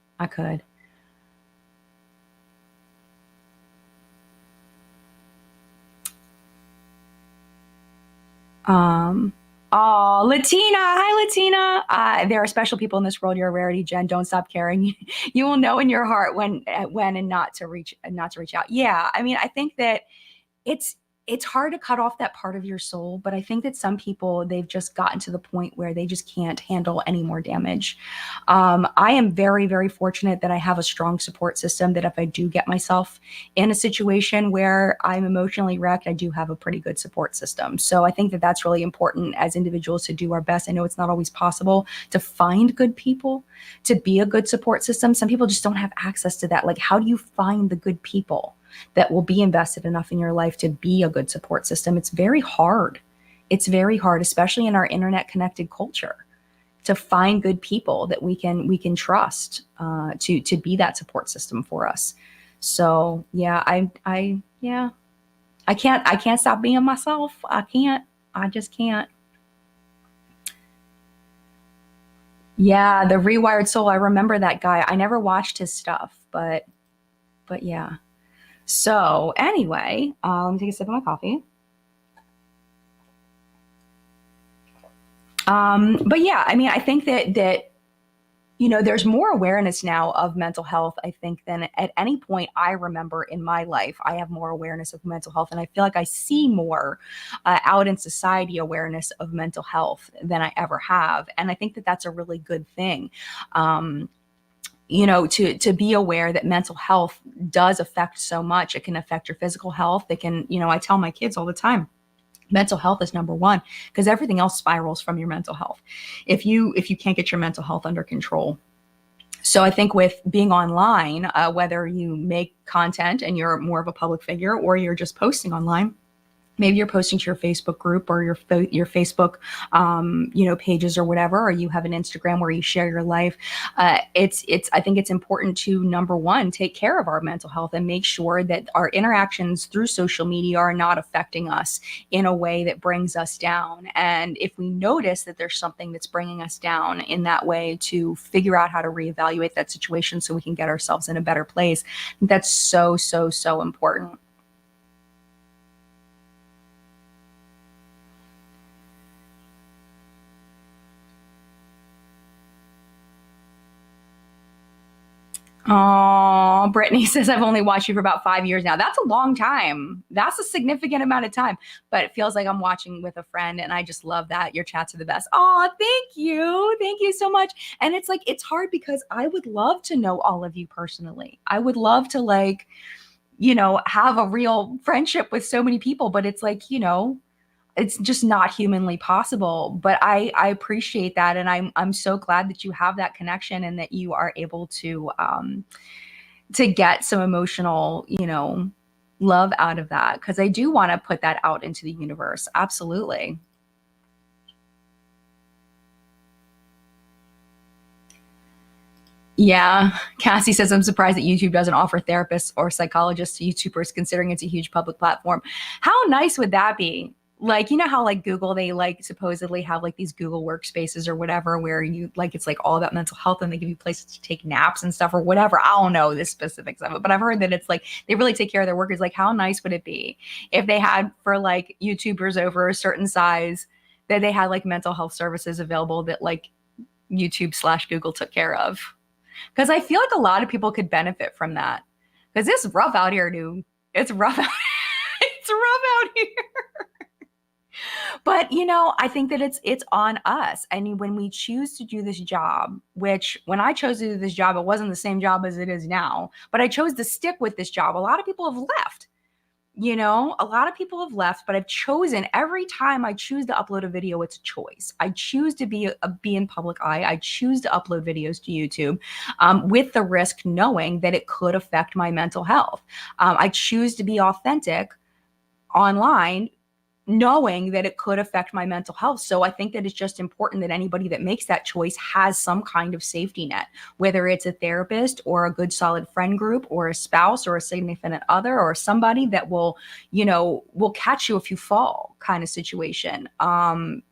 Oh, Latina. Hi, Latina. There are special people in this world. You're a rarity, Jen. Don't stop caring. You will know in your heart when and not to reach out. Yeah. I mean, I think that it's hard to cut off that part of your soul, but I think that some people, they've just gotten to the point where they just can't handle any more damage. I am very, very fortunate that I have a strong support system, that if I do get myself in a situation where I'm emotionally wrecked, I do have a pretty good support system. So I think that that's really important as individuals to do our best. I know it's not always possible to find good people to be a good support system. Some people just don't have access to that. Like, how do you find the good people that will be invested enough in your life to be a good support system? It's very hard. It's very hard, especially in our internet connected culture, to find good people that we can trust to be that support system for us. So yeah, I can't stop being myself. I just can't. Yeah, the Rewired Soul. I remember that guy. I never watched his stuff, but yeah. So anyway, let me take a sip of my coffee. But yeah, I mean, I think that there's more awareness now of mental health, I think, than at any point I remember in my life. I have more awareness of mental health, and I feel like I see more out in society awareness of mental health than I ever have. And I think that that's a really good thing. To be aware that mental health does affect so much. It can affect your physical health. It can, I tell my kids all the time, mental health is number one, because everything else spirals from your mental health if you can't get your mental health under control. So I think with being online, whether you make content and you're more of a public figure or you're just posting online, Maybe you're posting to your Facebook group or your Facebook, pages or whatever, or you have an Instagram where you share your life. I think it's important to, number one, take care of our mental health and make sure that our interactions through social media are not affecting us in a way that brings us down. And if we notice that there's something that's bringing us down in that way, to figure out how to reevaluate that situation so we can get ourselves in a better place. That's so, so, so important. Oh, Brittany says, I've only watched you for about 5 years now. That's a long time. That's a significant amount of time, but it feels like I'm watching with a friend, and I just love that. Your chats are the best. Oh, thank you. Thank you so much. And it's like, it's hard because I would love to know all of you personally. I would love to have a real friendship with so many people, but it's like, it's just not humanly possible. But I appreciate that, and I'm so glad that you have that connection and that you are able to get some emotional, love out of that, because I do want to put that out into the universe. Absolutely. Yeah. Cassie says, I'm surprised that YouTube doesn't offer therapists or psychologists to YouTubers, considering it's a huge public platform. How nice would that be? Like, how like Google, they like supposedly have like these Google workspaces or whatever, where you like, it's like all about mental health, and they give you places to take naps and stuff or whatever. I don't know the specifics of it, but I've heard that it's like they really take care of their workers. Like, how nice would it be if they had, for like YouTubers over a certain size, that they had like mental health services available that like YouTube/Google took care of? Because I feel like a lot of people could benefit from that. Because it's rough out here, dude. It's rough out. It's rough out here. But I think that it's on us. And when we choose to do this job, which when I chose to do this job, it wasn't the same job as it is now, but I chose to stick with this job. A lot of people have left. A lot of people have left, but I've chosen, every time I choose to upload a video, it's a choice. I choose to be in public eye. I choose to upload videos to YouTube, with the risk knowing that it could affect my mental health. I choose to be authentic online, knowing that it could affect my mental health. So I think that it's just important that anybody that makes that choice has some kind of safety net, whether it's a therapist or a good solid friend group or a spouse or a significant other or somebody that will catch you if you fall, kind of situation. And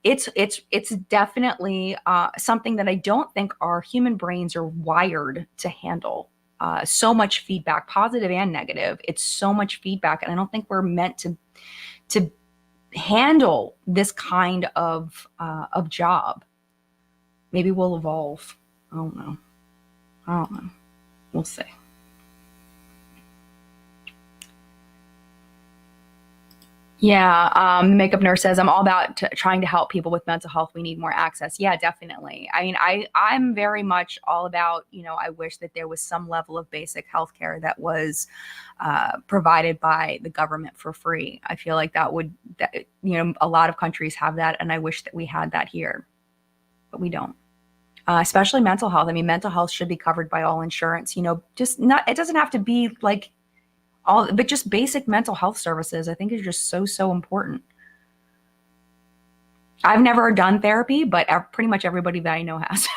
it's definitely something that I don't think our human brains are wired to handle. So much feedback, positive and negative. It's so much feedback, and I don't think we're meant to handle this kind of job. Maybe we'll evolve. I don't know. We'll see. Yeah, the makeup nurse says, I'm all about trying to help people with mental health. We need more access. Yeah, definitely. I mean, I'm very much all about, I wish that there was some level of basic healthcare that was provided by the government for free. I feel like a lot of countries have that, and I wish that we had that here, but we don't. Especially mental health. I mean, mental health should be covered by all insurance. Just not. It doesn't have to be like but just basic mental health services, I think, is just so, so important. I've never done therapy, but pretty much everybody that I know has.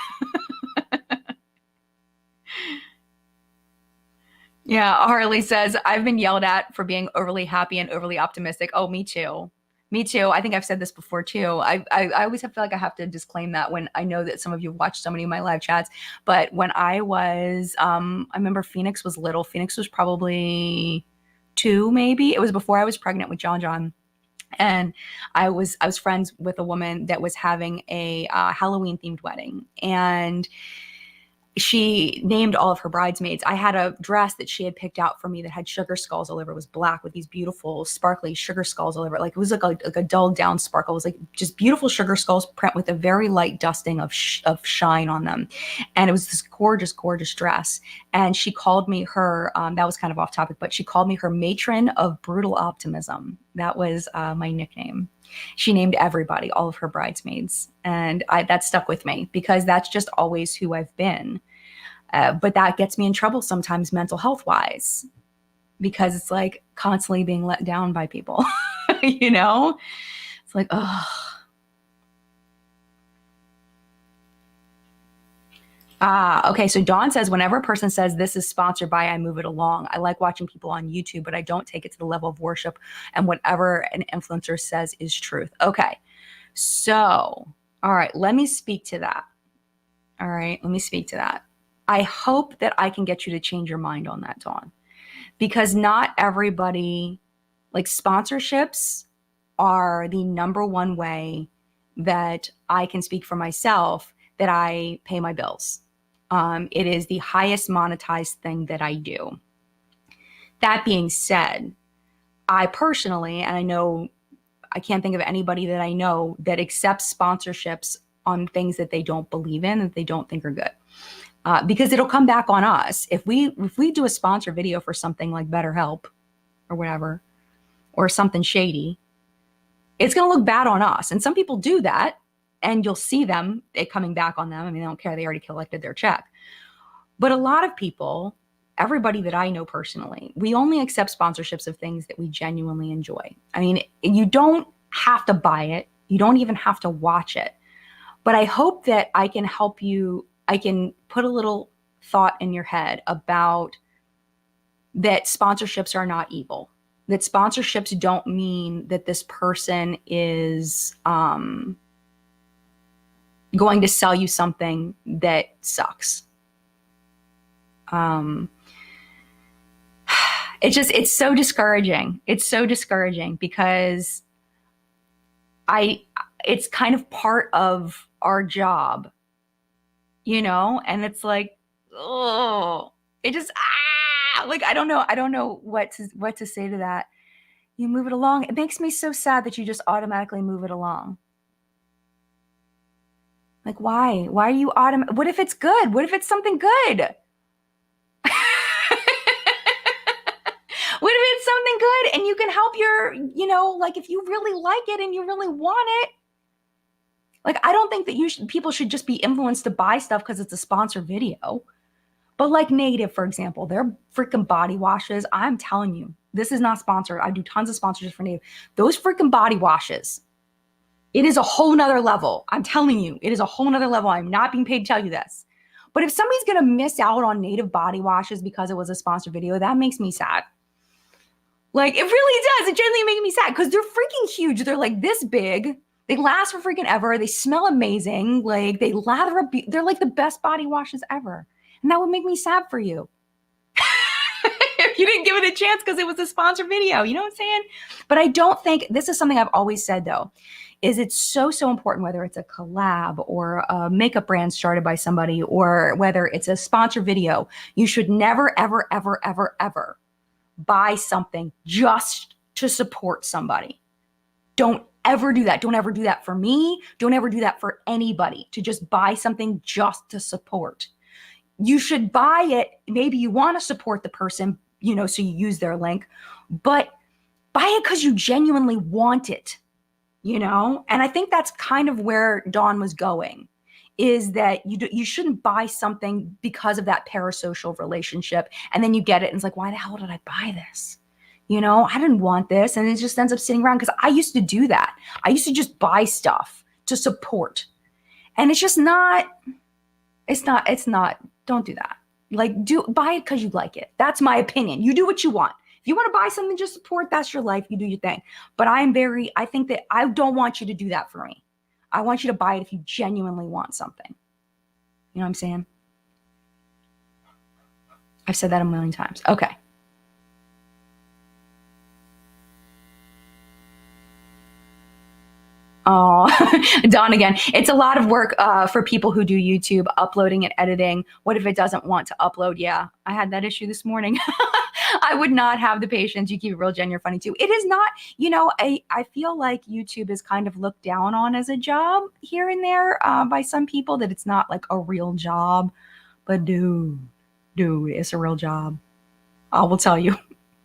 Yeah, Harley says, I've been yelled at for being overly happy and overly optimistic. Oh, me too. Me too. I think I've said this before too. I always feel like I have to disclaim that when I know that some of you have watched so many of my live chats. But when I was, I remember Phoenix was little. Phoenix was probably 2, maybe. It was before I was pregnant with John. And I was friends with a woman that was having a Halloween themed wedding, and she named all of her bridesmaids. I had a dress that she had picked out for me that had sugar skulls all over. It was black with these beautiful sparkly sugar skulls all over it. Like, it was like a dulled down sparkle. It was like just beautiful sugar skulls print with a very light dusting of shine on them. And it was this gorgeous, gorgeous dress. And she called me her, that was kind of off topic, but she called me her matron of brutal optimism. That was my nickname. She named everybody, all of her bridesmaids. And that stuck with me because that's just always who I've been. But that gets me in trouble sometimes mental health wise. because it's like constantly being let down by people. You know, it's like, oh. Okay. So Dawn says, whenever a person says this is sponsored by, I move it along. I like watching people on YouTube, but I don't take it to the level of worship, and whatever an influencer says is truth. Okay. So, all right, let me speak to that. All right, let me speak to that. I hope that I can get you to change your mind on that, Dawn, because not everybody, like, sponsorships are the number one way that I can speak for myself that I pay my bills. It is the highest monetized thing that I do. That being said, I personally, and I know I can't think of anybody that I know that accepts sponsorships on things that they don't believe in, that they don't think are good. Because it'll come back on us. If we do a sponsor video for something like BetterHelp or whatever, or something shady, it's going to look bad on us. And some people do that, and you'll see them, it coming back on them. I mean, they don't care. They already collected their check. But a lot of people, everybody that I know personally, we only accept sponsorships of things that we genuinely enjoy. I mean, you don't have to buy it. You don't even have to watch it. But I hope that I can help you. I can put a little thought in your head about that sponsorships are not evil. That sponsorships don't mean that this person is going to sell you something that sucks. It's so discouraging. It's so discouraging because it's kind of part of our job, you know? And it's like, oh, it just, like, I don't know what to say to that. You move it along. It makes me so sad that you just automatically move it along. Like, why? Why are you what if it's good? What if it's something good? What if it's something good and you can help your, you know, like, if you really like it and you really want it. Like, I don't think that people should just be influenced to buy stuff because it's a sponsored video. But like Native, for example, their freaking body washes, I'm telling you, this is not sponsored. I do tons of sponsorships for Native. Those freaking body washes, it is a whole nother level. I'm telling you, it is a whole nother level. I'm not being paid to tell you this. But if somebody's going to miss out on Native body washes because it was a sponsored video, that makes me sad. Like, it really does. It genuinely makes me sad because they're freaking huge. They're like this big. They last for freaking ever. They smell amazing. Like, they lather up. They're like the best body washes ever. And that would make me sad for you. If you didn't give it a chance because it was a sponsored video. You know what I'm saying? But I don't think, this is something I've always said, though, is it's so important, whether it's a collab or a makeup brand started by somebody or whether it's a sponsored video, you should never, ever, ever, ever, ever buy something just to support somebody. Don't ever do that. Don't ever do that for me. Don't ever do that for anybody, to just buy something just to support. You should buy it. Maybe you want to support the person, you know, so you use their link, but buy it because you genuinely want it, you know? And I think that's kind of where Dawn was going, is that you shouldn't buy something because of that parasocial relationship. And then you get it and it's like, why the hell did I buy this? You know, I didn't want this. And it just ends up sitting around, because I used to do that. I used to just buy stuff to support. And it's just not, don't do that. Like, buy it because you like it. That's my opinion. You do what you want. If you want to buy something just support, that's your life. You do your thing. But I think that I don't want you to do that for me. I want you to buy it if you genuinely want something. You know what I'm saying? I've said that a million times. Okay. Oh, Dawn again. It's a lot of work for people who do YouTube, uploading and editing. What if it doesn't want to upload? Yeah, I had that issue this morning. I would not have the patience. You keep it real, Jen. You're funny too. It is not, you know, I feel like YouTube is kind of looked down on as a job here and there by some people, that it's not like a real job. But dude, it's a real job. I will tell you,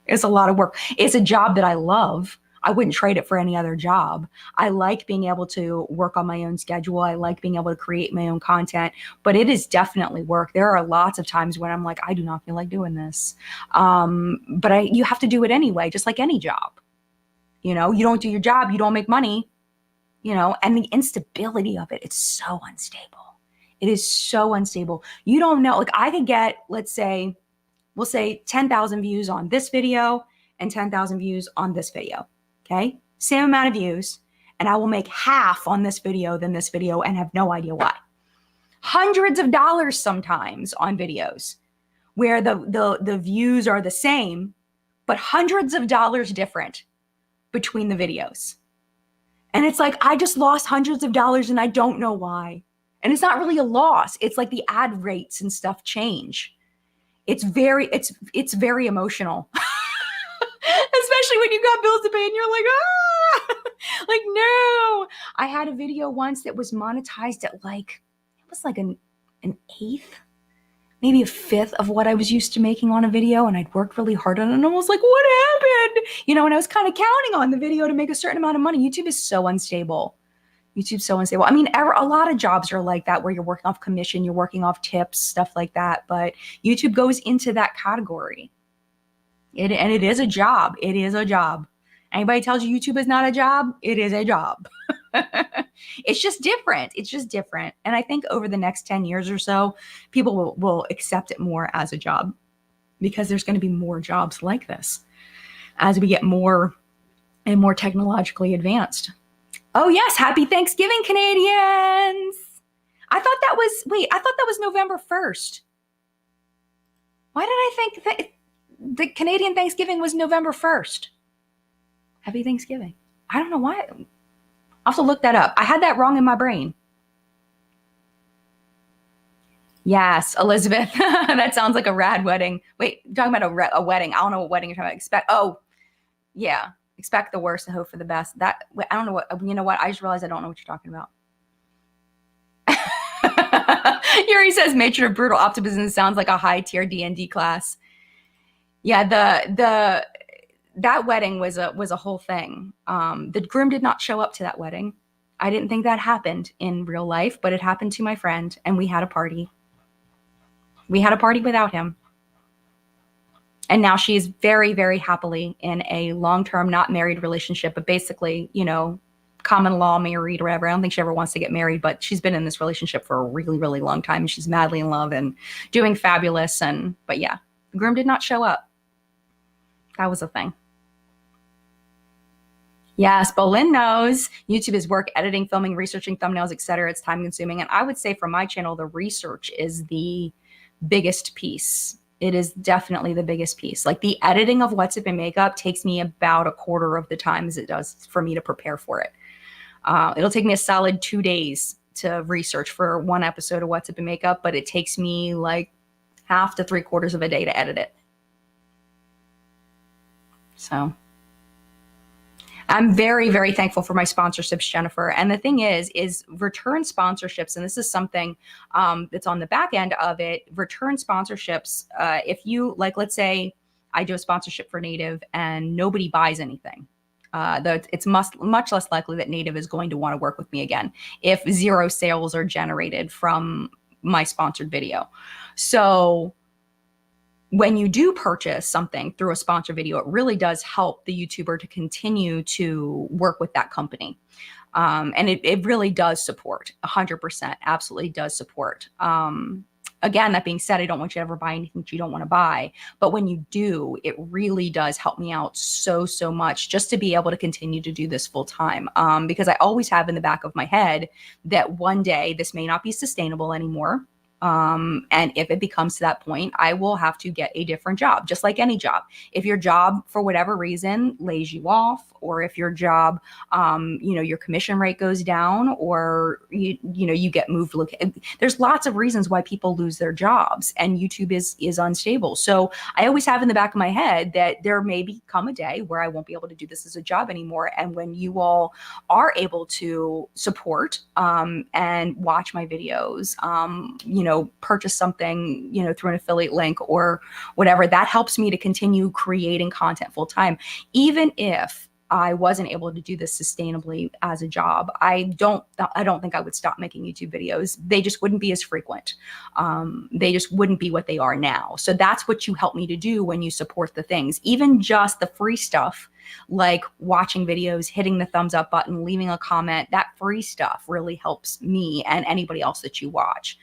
it's a lot of work. It's a job that I love. I wouldn't trade it for any other job. I like being able to work on my own schedule. I like being able to create my own content, but it is definitely work. There are lots of times when I'm like, I do not feel like doing this. But you have to do it anyway, just like any job. You know, you don't do your job, you don't make money, you know, and the instability of it, it's so unstable. It is so unstable. You don't know, like I could get, let's say, we'll say 10,000 views on this video and 10,000 views on this video. Okay. Same amount of views. And I will make half on this video than this video and have no idea why. Hundreds of dollars sometimes on videos where the views are the same, but hundreds of dollars different between the videos. And it's like, I just lost hundreds of dollars and I don't know why. And it's not really a loss. It's like the ad rates and stuff change. It's very emotional. Especially when you got bills to pay and you're like, ah, like, no. I had a video once that was monetized at like, it was like an eighth, maybe a fifth of what I was used to making on a video. And I'd worked really hard on it. And I was like, what happened? You know, and I was kind of counting on the video to make a certain amount of money. YouTube is so unstable. YouTube's so unstable. I mean, a lot of jobs are like that where you're working off commission, you're working off tips, stuff like that. But YouTube goes into that category. And it is a job. It is a job. Anybody tells you YouTube is not a job, it is a job. It's just different. It's just different. And I think over the next 10 years or so, people will accept it more as a job because there's going to be more jobs like this as we get more and more technologically advanced. Oh, yes. Happy Thanksgiving, Canadians. I thought that was November 1st. Why did I think that the Canadian Thanksgiving was November 1st? Happy Thanksgiving. I don't know why. I'll have to look that up. I had that wrong in my brain. Yes, Elizabeth. That sounds like a rad wedding. Wait, you're talking about a wedding. I don't know what wedding you're talking about. Yeah. Expect the worst and hope for the best. I don't know you know what? I just realized I don't know what you're talking about. Yuri says, matron of brutal optimism sounds like a high tier D&D class. Yeah, that wedding was a whole thing. The groom did not show up to that wedding. I didn't think that happened in real life, but it happened to my friend, and we had a party. We had a party without him. And now she is very, very happily in a long-term, not married relationship, but basically, you know, common law married or whatever. I don't think she ever wants to get married, but she's been in this relationship for a really, really long time. She's madly in love and doing fabulous. But yeah, the groom did not show up. That was a thing. Yes, Bolin knows. YouTube is work, editing, filming, researching thumbnails, etc. It's time consuming. And I would say for my channel, the research is the biggest piece. It is definitely the biggest piece. Like the editing of What's Up in Makeup takes me about a quarter of the time as it does for me to prepare for it. It'll take me a solid 2 days to research for one episode of What's Up in Makeup, but it takes me like half to 3/4 of a day to edit it. So I'm very, very thankful for my sponsorships, Jennifer. And the thing is return sponsorships, and this is something that's on the back end of it, return sponsorships. If you, like, let's say I do a sponsorship for Native and nobody buys anything, it's much less likely that Native is going to want to work with me again if 0 sales are generated from my sponsored video. So when you do purchase something through a sponsored video, it really does help the YouTuber to continue to work with that company. And it really does support 100%, absolutely does support. Again, that being said, I don't want you to ever buy anything that you don't want to buy. But when you do, it really does help me out so, so much just to be able to continue to do this full time. Because I always have in the back of my head that one day this may not be sustainable anymore. And if it becomes to that point, I will have to get a different job, just like any job. If your job, for whatever reason, lays you off, or if your job, your commission rate goes down, or you get moved. There's lots of reasons why people lose their jobs, and YouTube is unstable. So I always have in the back of my head that there may become a day where I won't be able to do this as a job anymore. And when you all are able to support and watch my videos, purchase something, through an affiliate link or whatever, that helps me to continue creating content full time. Even if I wasn't able to do this sustainably as a job, I don't think I would stop making YouTube videos. They just wouldn't be as frequent. They just wouldn't be what they are now. So that's what you help me to do when you support the things, even just the free stuff, like watching videos, hitting the thumbs up button, leaving a comment. That free stuff really helps me and anybody else that you watch.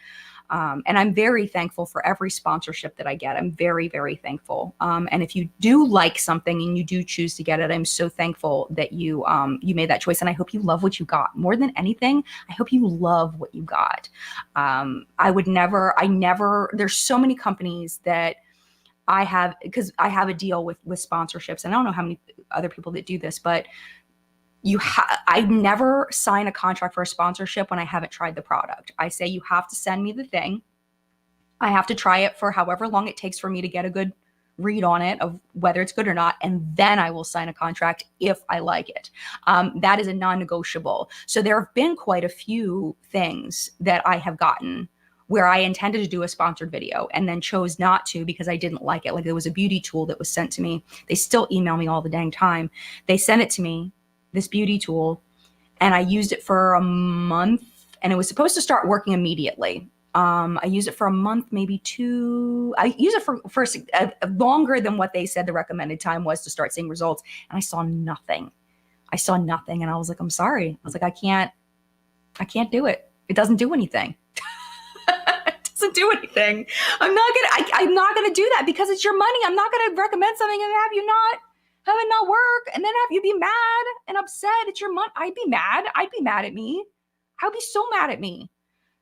And I'm very thankful for every sponsorship that I get. I'm very, very thankful. And if you do like something and you do choose to get it, I'm so thankful that you made that choice. And I hope you love what you got. More than anything, I hope you love what you got. There's so many companies that I have, because I have a deal with sponsorships, and I don't know how many other people that do this, but I never sign a contract for a sponsorship when I haven't tried the product. I say, you have to send me the thing. I have to try it for however long it takes for me to get a good read on it of whether it's good or not. And then I will sign a contract if I like it. That is a non-negotiable. So there have been quite a few things that I have gotten where I intended to do a sponsored video and then chose not to because I didn't like it. Like, there was a beauty tool that was sent to me. They still email me all the dang time. They sent it to me, this beauty tool, and I used it for a month, and it was supposed to start working immediately. I used it for a month, maybe two. I used it for longer than what they said the recommended time was to start seeing results. And I saw nothing. And I was like, I'm sorry. I was like, I can't do it. It doesn't do anything. It doesn't do anything. I'm not gonna do that because it's your money. I'm not gonna recommend something and have it not work, and then have you be mad and upset. It's your money. I'd be mad at me. I would be so mad at me.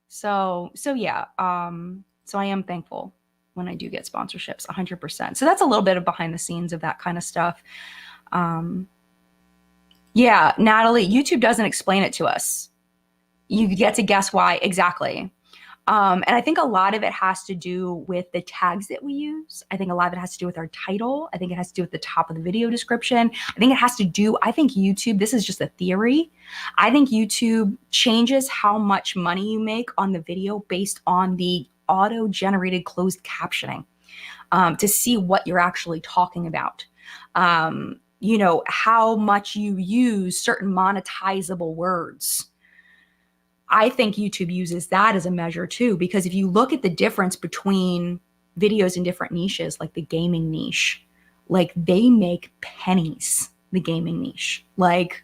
So yeah. So I am thankful when I do get sponsorships, 100%. So that's a little bit of behind the scenes of that kind of stuff. Yeah, Natalie, YouTube doesn't explain it to us. You get to guess why. Exactly. And I think a lot of it has to do with the tags that we use. I think a lot of it has to do with our title. I think it has to do with the top of the video description. I think YouTube, this is just a theory. I think YouTube changes how much money you make on the video based on the auto-generated closed captioning, to see what you're actually talking about. How much you use certain monetizable words. I think YouTube uses that as a measure too, because if you look at the difference between videos in different niches, like the gaming niche, like they make pennies, the gaming niche, like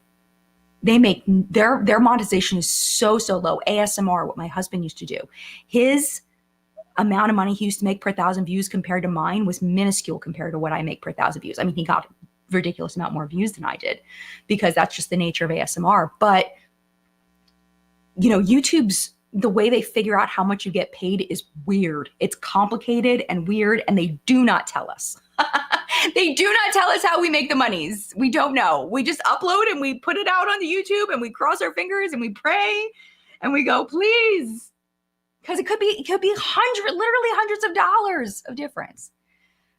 they make their monetization is so low. ASMR, what my husband used to do, his amount of money he used to make per 1,000 views compared to mine was minuscule compared to what I make per 1,000 views. I mean, he got a ridiculous amount more views than I did because that's just the nature of ASMR. But YouTube's, the way they figure out how much you get paid is weird. It's complicated and weird, and they do not tell us. They do not tell us how we make the monies. We don't know. We just upload and we put it out on the YouTube and we cross our fingers and we pray and we go, please. Because it could be literally hundreds of dollars of difference.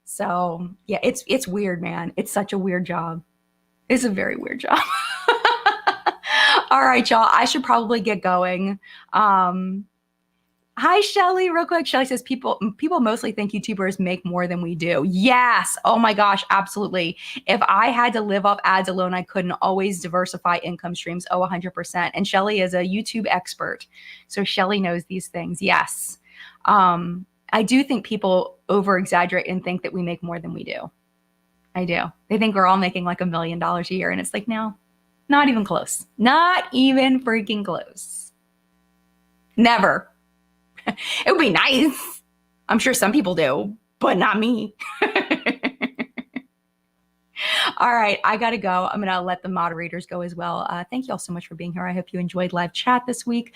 So yeah, it's weird, man. It's such a weird job. It's a very weird job. All right, y'all, I should probably get going. Hi, Shelly, real quick. Shelly says people mostly think YouTubers make more than we do. Yes. Oh my gosh, absolutely. If I had to live off ads alone, I couldn't. Always diversify income streams. Oh, 100%. And Shelly is a YouTube expert. So Shelly knows these things. Yes. I do think people over exaggerate and think that we make more than we do. I do. They think we're all making like $1 million a year. And it's like, no. Not even close. Not even freaking close. Never. It would be nice. I'm sure some people do, but not me. All right, I gotta go. I'm gonna let the moderators go as well. Thank you all so much for being here. I hope you enjoyed live chat this week.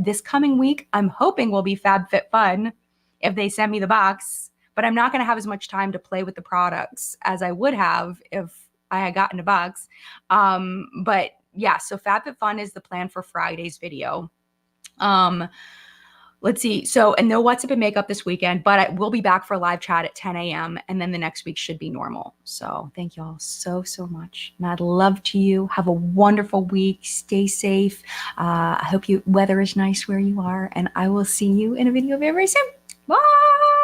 This coming week, I'm hoping will be FabFitFun if they send me the box, but I'm not gonna have as much time to play with the products as I would have if I had gotten a box. But yeah, so FabFitFun is the plan for Friday's video. Let's see. So, and no WhatsApp and makeup this weekend, but I will be back for live chat at 10 a.m. And then the next week should be normal. So thank you all so much. Mad love to you. Have a wonderful week. Stay safe. I hope weather is nice where you are. And I will see you in a video very soon. Bye.